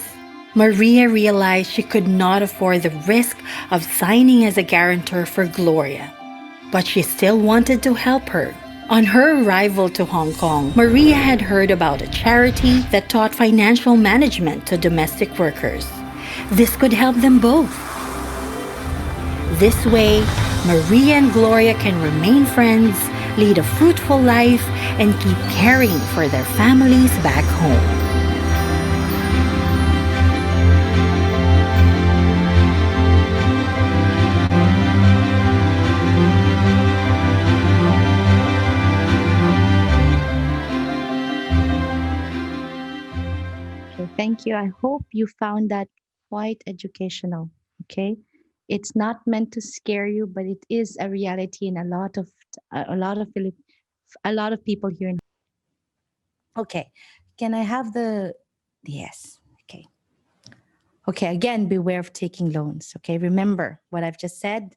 Maria realized she could not afford the risk of signing as a guarantor for Gloria, but she still wanted to help her. On her arrival to Hong Kong, Maria had heard about a charity that taught financial management to domestic workers. This could help them both. This way, Maria and Gloria can remain friends, lead a fruitful life, and keep caring for their families back home. Thank you. I hope you found that quite educational. Okay, it's not meant to scare you, but it is a reality in a lot of people here in. Okay, can I have the yes? Okay. Okay, again, beware of taking loans. Okay, remember what I've just said.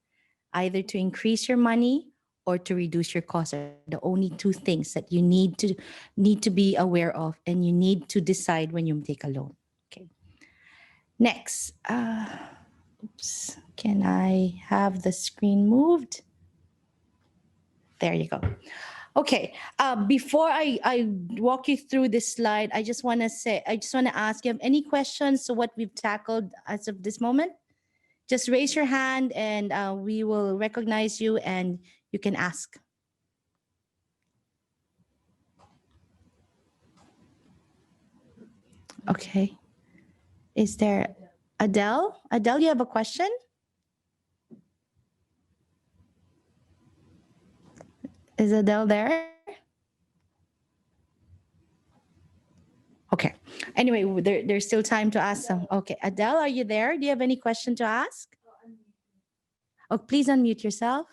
Either to increase your money or to reduce your costs are the only two things that you need to be aware of, and you need to decide when you take a loan. Okay. Next, oops, can I have the screen moved? There you go. Okay. Before I walk you through this slide, I just want to ask you, have any questions to what we've tackled as of this moment? Just raise your hand and we will recognize you and you can ask. Okay. Is there Adele? Adele, you have a question? Is Adele there? Okay. Anyway, there's still time to ask some. Okay. Adele, are you there? Do you have any question to ask? Oh, please unmute yourself.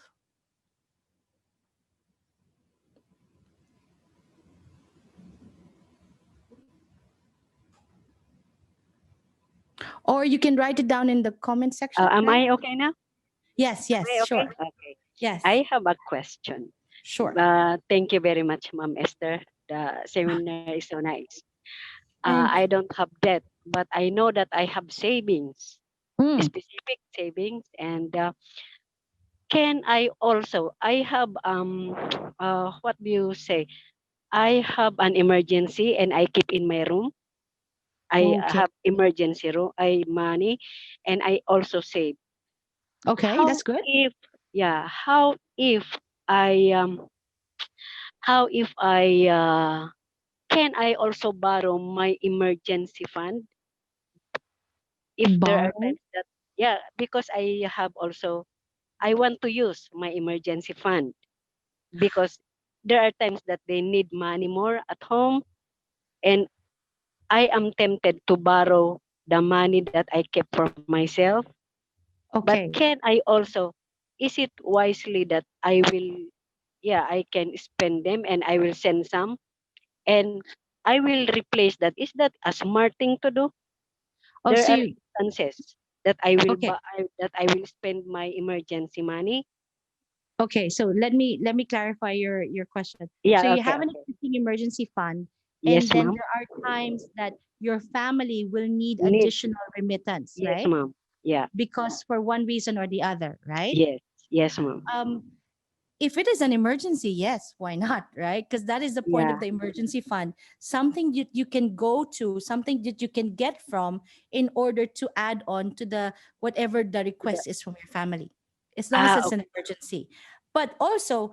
Or you can write it down in the comment section. Am right? I okay now? Yes, Am I okay? sure. Okay. Yes. I have a question. Sure. Thank you very much, Ma'am Esther. The seminar is so nice. Thanks. I don't have debt, but I know that I have savings, specific savings, and can I also? I have what do you say? I have an emergency, and I keep in my room. I Okay. have emergency room, I money, and I also save. Okay, How that's good. if how if I can I also borrow my emergency fund if there are Borrow? times that because I have also I want to use my emergency fund because there are times that they need money more at home, and I am tempted to borrow the money that I kept for myself. But Okay. can I also, is it wisely that I will, I can spend them and I will send some and I will replace that. Is that a smart thing to do? Oh, There so are you, instances that I will okay. that I will spend my emergency money. Okay, so let me clarify your question. So Yeah, you okay, have an okay. existing emergency fund, and Yes, then ma'am. there are times that your family will need Need, additional remittance, yes, right? ma'am. Yeah. Because for one reason or the other, right? Yes, yes, ma'am. Um, if it is an emergency, yes, why not, right? Because that is the point of Yeah. the emergency fund. Something you can go to, something that you can get from in order to add on to the whatever the request is from your family, as long as it's Okay. an emergency. But also,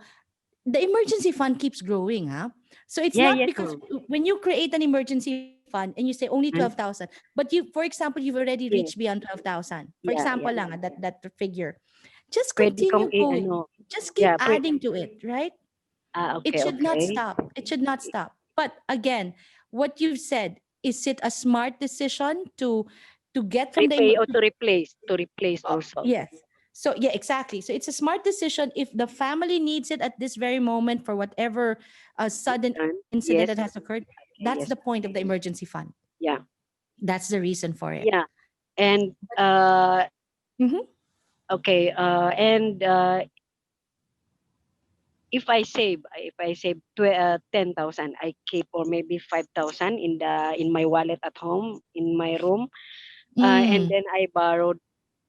the emergency fund keeps growing, huh? So it's Yeah, not yes, because ma'am. when you create an emergency fund and you say only And 12,000, but you, for example, you've already reached yes, beyond 12,000. For yeah, example, yeah. lang, that figure. Just Pwede kong continue going. ano, Just keep yeah, adding to it, right? It okay, should not okay. stop. It should not stop. But again, what you've said, is it a smart decision to get from the Repay or to replace also. yes. So yeah, exactly. So it's a smart decision if the family needs it at this very moment for whatever sudden incident that Yes. has occurred. That's Okay, the yes. point of the emergency fund. Yeah. That's the reason for it. Yeah. And Mhm. okay, and if I save 10,000, I keep or maybe 5,000 in my wallet at home in my room, and Mm. then I borrowed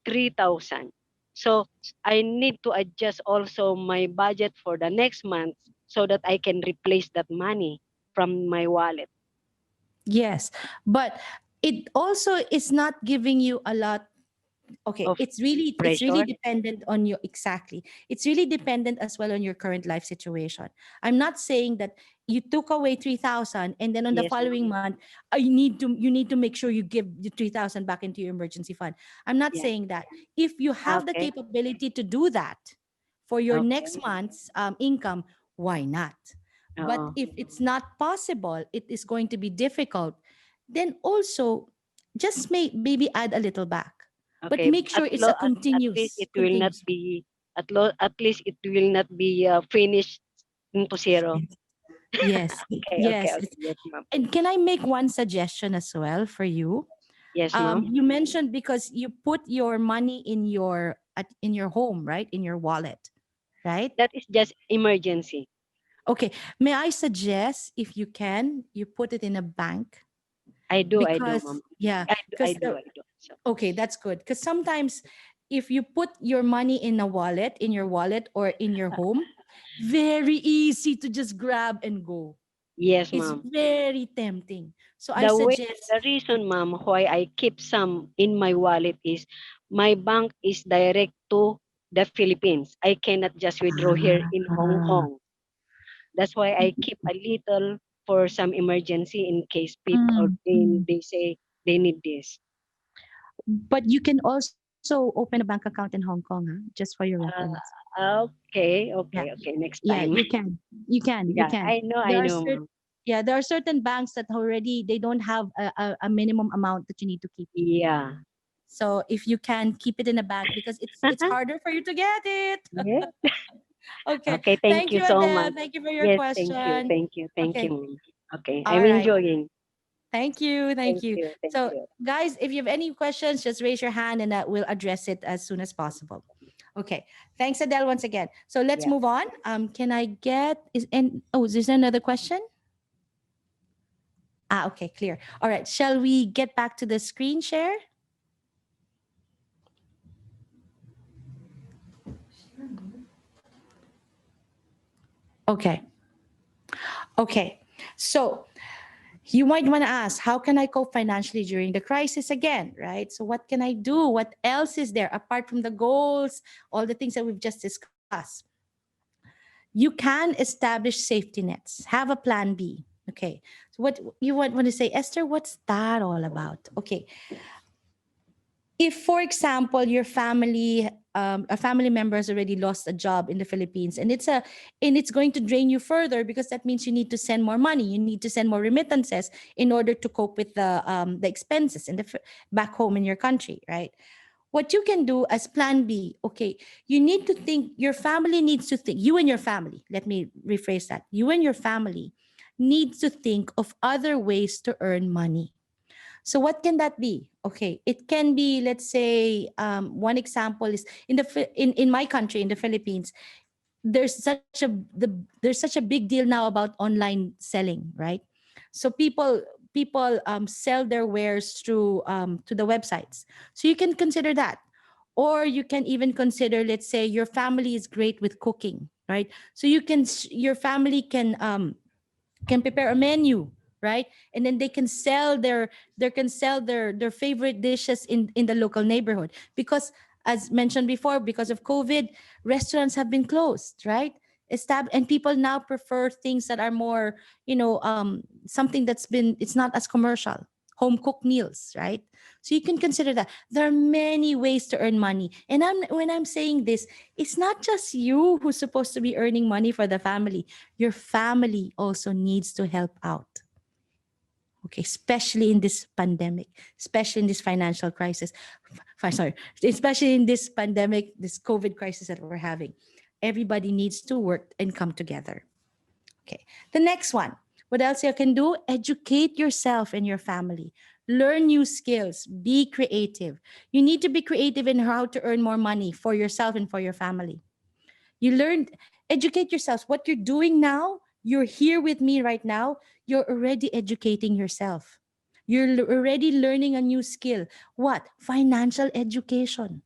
3,000. So I need to adjust also my budget for the next month so that I can replace that money from my wallet. Yes, but it also is not giving you a lot. Okay, Of it's really pressure. dependent on you. Exactly, it's really dependent as well on your current life situation. I'm not saying that you took away 3,000 and then on the Yes, ma'am. following month you need to make sure you give the 3,000 back into your emergency fund. I'm not Yeah. saying that. If you have the Okay. capability to do that for your next Okay. month's income, why not? But Oo. if it's not possible, it is going to be difficult, then also just maybe add a little back, but Okay. make sure it's a At least continuous it will not be at least it will not be finished into zero. yes. Okay, okay, Yes. okay. Yes, ma'am. And can I make one suggestion as well for you? Yes, ma'am. You mentioned because you put your money in your home, right, in your wallet, right? That is just emergency. Okay, may I suggest, if you can, you put it in a bank? I do, Because ma'am. yeah, because I do. So, okay, that's good. Because sometimes if you put your money in a wallet, in your wallet or in your home, very easy to just grab and go. yes, It's ma'am. very tempting. So I The way, suggest, the reason, ma'am, why I keep some in my wallet is my bank is direct to the Philippines. I cannot just withdraw here in Hong ah, Kong. That's why I keep a little for some emergency in case people or mm. they say they need this. But you can also open a bank account in Hong Kong, huh? Just for your reference. Okay, Yeah. okay, okay. Next Yeah, time. you can. You can. You Yeah, can. There I are know, ma'am. yeah, there are certain banks that already they don't have a minimum amount that you need to keep. Yeah. So if you can keep it in a bank because it's harder for you to get it. Yeah. Okay. Okay, thank Thank you you, so Adele. much. Thank you for your Yes, thank you, question. thank you, thank you, Okay. ma'am. Okay, All I'm right. enjoying. Thank you. Thank you. Thank So, you. guys, if you have any questions, just raise your hand and we'll address it as soon as possible. Okay. Thanks, Adele, once again. So let's Yeah. move on. Can I get is there another question? Okay, clear. All right. Shall we get back to the screen share? Okay. Okay. So you might want to ask, how can I cope financially during the crisis again, right? So what can I do? What else is there apart from the goals, all the things that we've just discussed? You can establish safety nets, have a plan B. Okay. So what you want to say, Esther, what's that all about? Okay. If, for example, your family, a family member has already lost a job in the Philippines, and it's going to drain you further because that means you need to send more money, you need to send more remittances in order to cope with the expenses in back home in your country, right? What you can do as plan B, okay, you need to think, your family needs to think, you and your family, let me rephrase that, you and your family need to think of other ways to earn money. So what can that be? Okay, it can be, let's say, one example is in my country, in the Philippines, there's such a big deal now about online selling, right? So people sell their wares through to the websites. So you can consider that, or you can even consider, let's say, your family is great with cooking, right? So your family can prepare a menu, right? And then they can sell their favorite dishes in the local neighborhood, because as mentioned before, because of COVID, restaurants have been closed, right? And people now prefer things that are more, something it's not as commercial, home cooked meals, right? So you can consider that there are many ways to earn money. And when I'm saying this, it's not just you who's supposed to be earning money for the family. Your family also needs to help out. Okay, especially in this pandemic, especially in this financial crisis. Sorry, especially in this pandemic, this COVID crisis that we're having. Everybody needs to work and come together. Okay, the next one. What else you can do? Educate yourself and your family. Learn new skills. Be creative. You need to be creative in how to earn more money for yourself and for your family. Educate yourselves. What you're doing now, you're here with me right now, you're already educating yourself. You're already learning a new skill. What? Financial education.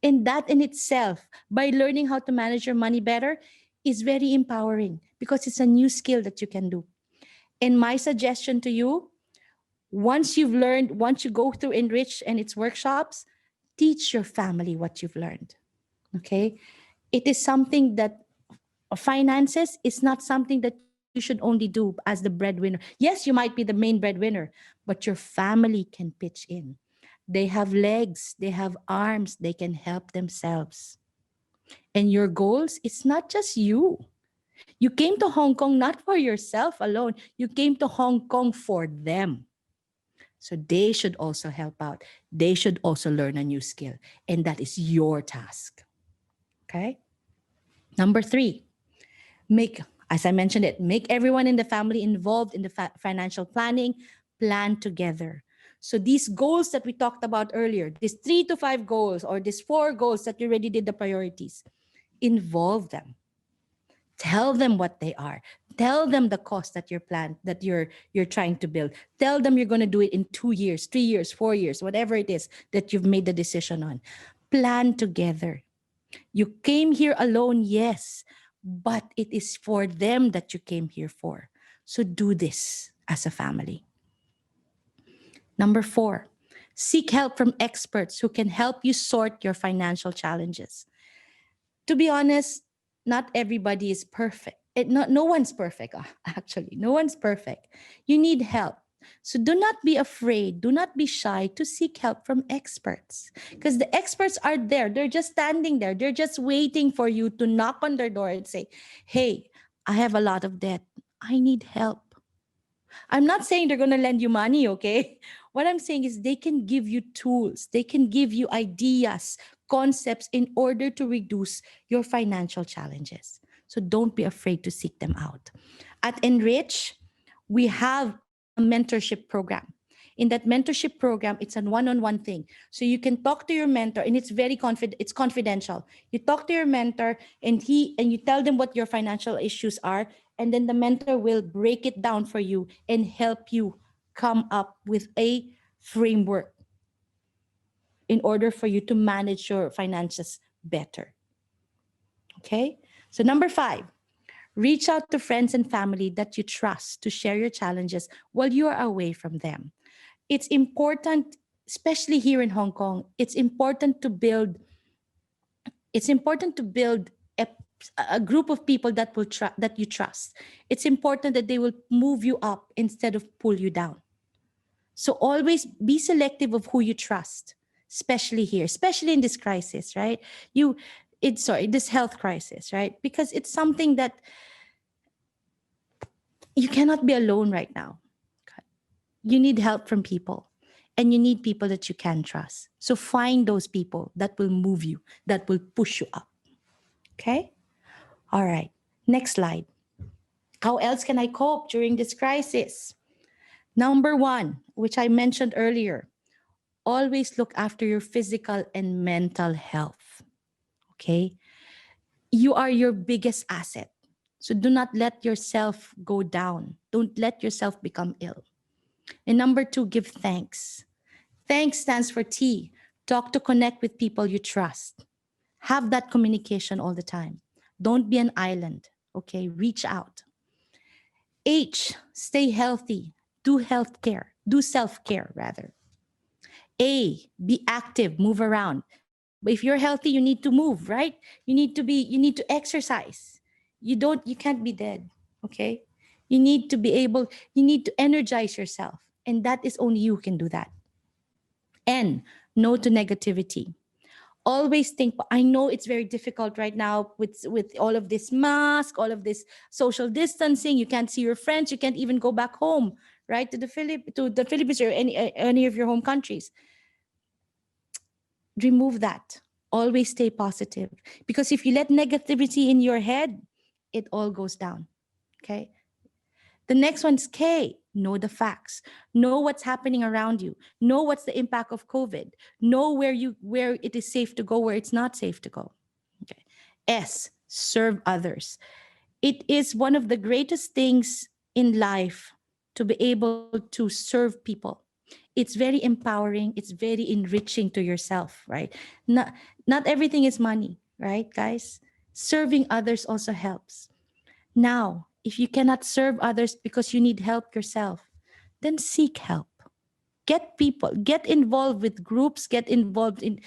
And that in itself, by learning how to manage your money better, is very empowering because it's a new skill that you can do. And my suggestion to you, once you go through Enrich and its workshops, teach your family what you've learned. Okay? It is something that finances is not something that you should only do as the breadwinner. Yes, you might be the main breadwinner, but your family can pitch in. They have legs, they have arms, they can help themselves. And your goals, it's not just you. You came to Hong Kong not for yourself alone. You came to Hong Kong for them. So they should also help out. They should also learn a new skill. And that is your task. Okay? Number 3, as I mentioned make everyone in the family involved in the financial planning, plan together. So these goals that we talked about earlier, these 3 to 5 goals or these 4 goals that you already did the priorities, involve them. Tell them what they are. Tell them the cost that you're trying to build. Tell them you're going to do it in 2 years, 3 years, 4 years, whatever it is that you've made the decision on. Plan together. You came here alone, yes, but it is for them that you came here for. So do this as a family. Number 4, seek help from experts who can help you sort your financial challenges. To be honest, not everybody is perfect. No one's perfect, actually. No one's perfect. You need help. So do not be afraid. Do not be shy to seek help from experts, because the experts are there. They're just standing there. They're just waiting for you to knock on their door and say, hey, I have a lot of debt. I need help. I'm not saying they're going to lend you money, okay? What I'm saying is they can give you tools. They can give you ideas, concepts in order to reduce your financial challenges. So don't be afraid to seek them out. At Enrich, we have mentorship program. In that mentorship program, it's a one-on-one thing. So you can talk to your mentor, and it's very it's confidential. You talk to your mentor, and you tell them what your financial issues are, and then the mentor will break it down for you and help you come up with a framework in order for you to manage your finances better. Okay? So number 5, reach out to friends and family that you trust to share your challenges while you are away from them. It's important, especially here in Hong Kong, it's important to build a group of people that that you trust. It's important that they will move you up instead of pull you down. So always be selective of who you trust, especially here, especially in this crisis, right? This health crisis, right? Because it's something that you cannot be alone right now. You need help from people, and you need people that you can trust. So find those people that will move you, that will push you up. Okay? All right. Next slide. How else can I cope during this crisis? Number 1, which I mentioned earlier, always look after your physical and mental health. Okay? You are your biggest asset. So do not let yourself go down. Don't let yourself become ill. And number 2, give thanks. Thanks stands for T. Talk to connect with people you trust. Have that communication all the time. Don't be an island, okay? Reach out. H, stay healthy. Do healthcare. Do self-care, rather. A, be active, move around. But if you're healthy, you need to move, right? You need to exercise. You can't be dead, okay? You need to energize yourself. And that is only you who can do that. N, no to negativity. Always think, I know it's very difficult right now with all of this mask, all of this social distancing. You can't see your friends. You can't even go back home, right? To the Philippines or any of your home countries. Remove that. Always stay positive. Because if you let negativity in your head, it all goes down, okay? The next one is K, know the facts. Know what's happening around you. Know what's the impact of COVID. Know where it is safe to go, where it's not safe to go. Okay. S, serve others. It is one of the greatest things in life to be able to serve people. It's very empowering. It's very enriching to yourself, right? Not everything is money, right, guys? Serving others also helps. Now, if you cannot serve others because you need help yourself, then seek help. Get involved with groups, get involved in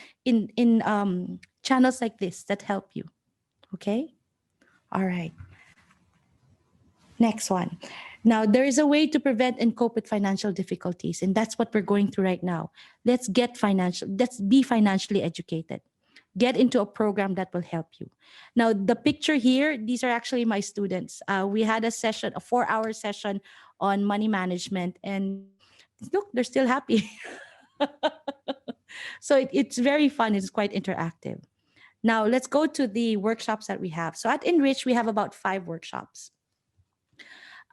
channels like this that help you. Okay? All right. Next one. Now, there is a way to prevent and cope with financial difficulties, and that's what we're going through right now. Let's be financially educated. Get into a program that will help you. Now, the picture here, these are actually my students. We had a 4-hour session on money management, and look, they're still happy. So it's very fun. It's quite interactive. Now, let's go to the workshops that we have. So at Enrich, we have about 5 workshops.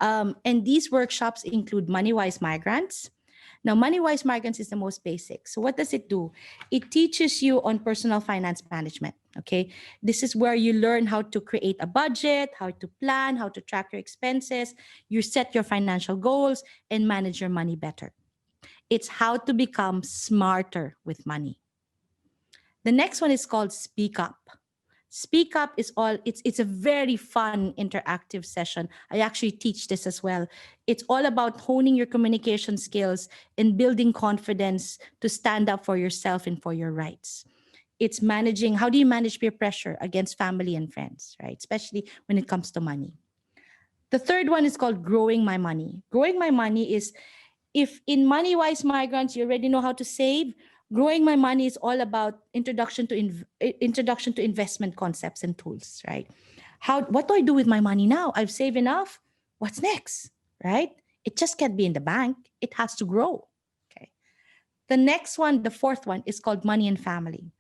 And these workshops include Money-Wise Migrants. Now, Money-Wise Migrants is the most basic. So what does it do? It teaches you on personal finance management, okay? This is where you learn how to create a budget, how to plan, how to track your expenses, you set your financial goals, and manage your money better. It's how to become smarter with money. The next one is called Speak Up. Speak Up is it's a very fun interactive session. I actually teach this as well. It's all about honing your communication skills and building confidence to stand up for yourself and for your rights. It's how do you manage peer pressure against family and friends, right? Especially when it comes to money. The third one is called Growing My Money. Growing My Money is, if in Money-Wise Migrants, you already know how to save, Growing My Money is all about introduction to investment concepts and tools, right? What do I do with my money now? I've saved enough. What's next, right? It just can't be in the bank. It has to grow, okay? The next one, the fourth one, is called Money and Family.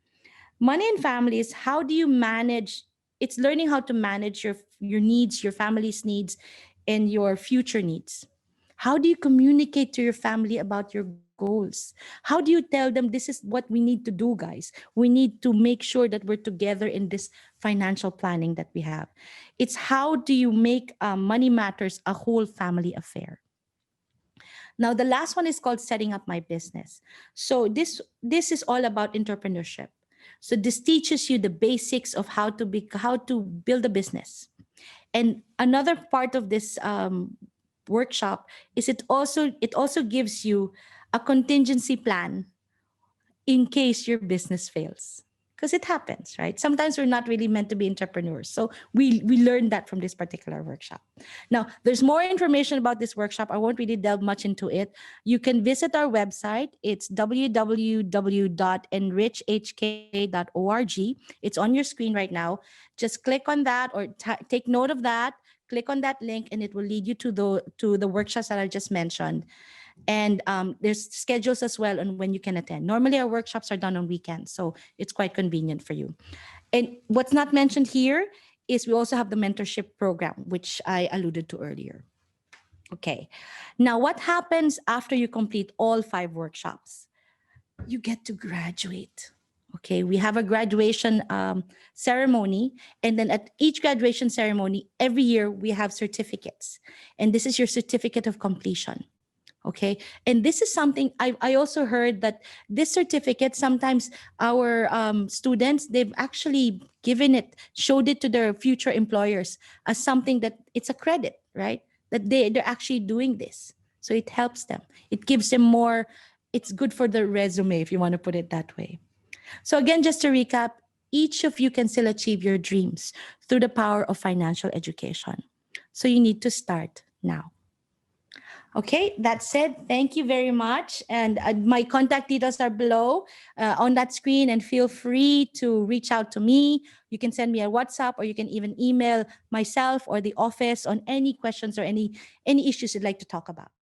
Money and Family is how do you manage, it's learning how to manage your needs, your family's needs, and your future needs. How do you communicate to your family about your goals? How do you tell them this is what we need to do, guys? We need to make sure that we're together in this financial planning that we have. It's how do you make money matters a whole family affair. Now, the last one is called setting up my business. So this is all about entrepreneurship. So this teaches you the basics of how to build a business. And another part of this workshop is it also gives you a contingency plan in case your business fails, because it happens, right? Sometimes we're not really meant to be entrepreneurs, so we learned that from this particular workshop. Now, there's more information about this workshop. I won't really delve much into it. You can visit our website. It's www.enrichhk.org. It's on your screen right now. Just click on that, or take note of that. Click on that link, and it will lead you to the workshops that I just mentioned. And there's schedules as well on when you can attend. Normally, our workshops are done on weekends, so it's quite convenient for you. And what's not mentioned here is we also have the mentorship program, which I alluded to earlier. Okay, now what happens after you complete all 5 workshops? You get to graduate. Okay, we have a graduation ceremony, and then at each graduation ceremony, every year we have certificates, and this is your certificate of completion. Okay, and this is something I also heard that this certificate, sometimes our students, they've actually showed it to their future employers as something that it's a credit, right? That they're actually doing this. So it helps them. It gives them more, it's good for their resume, if you want to put it that way. So again, just to recap, each of you can still achieve your dreams through the power of financial education. So you need to start now. Okay, that said, thank you very much. And my contact details are below on that screen, and feel free to reach out to me. You can send me a WhatsApp, or you can even email myself or the office on any questions or any issues you'd like to talk about.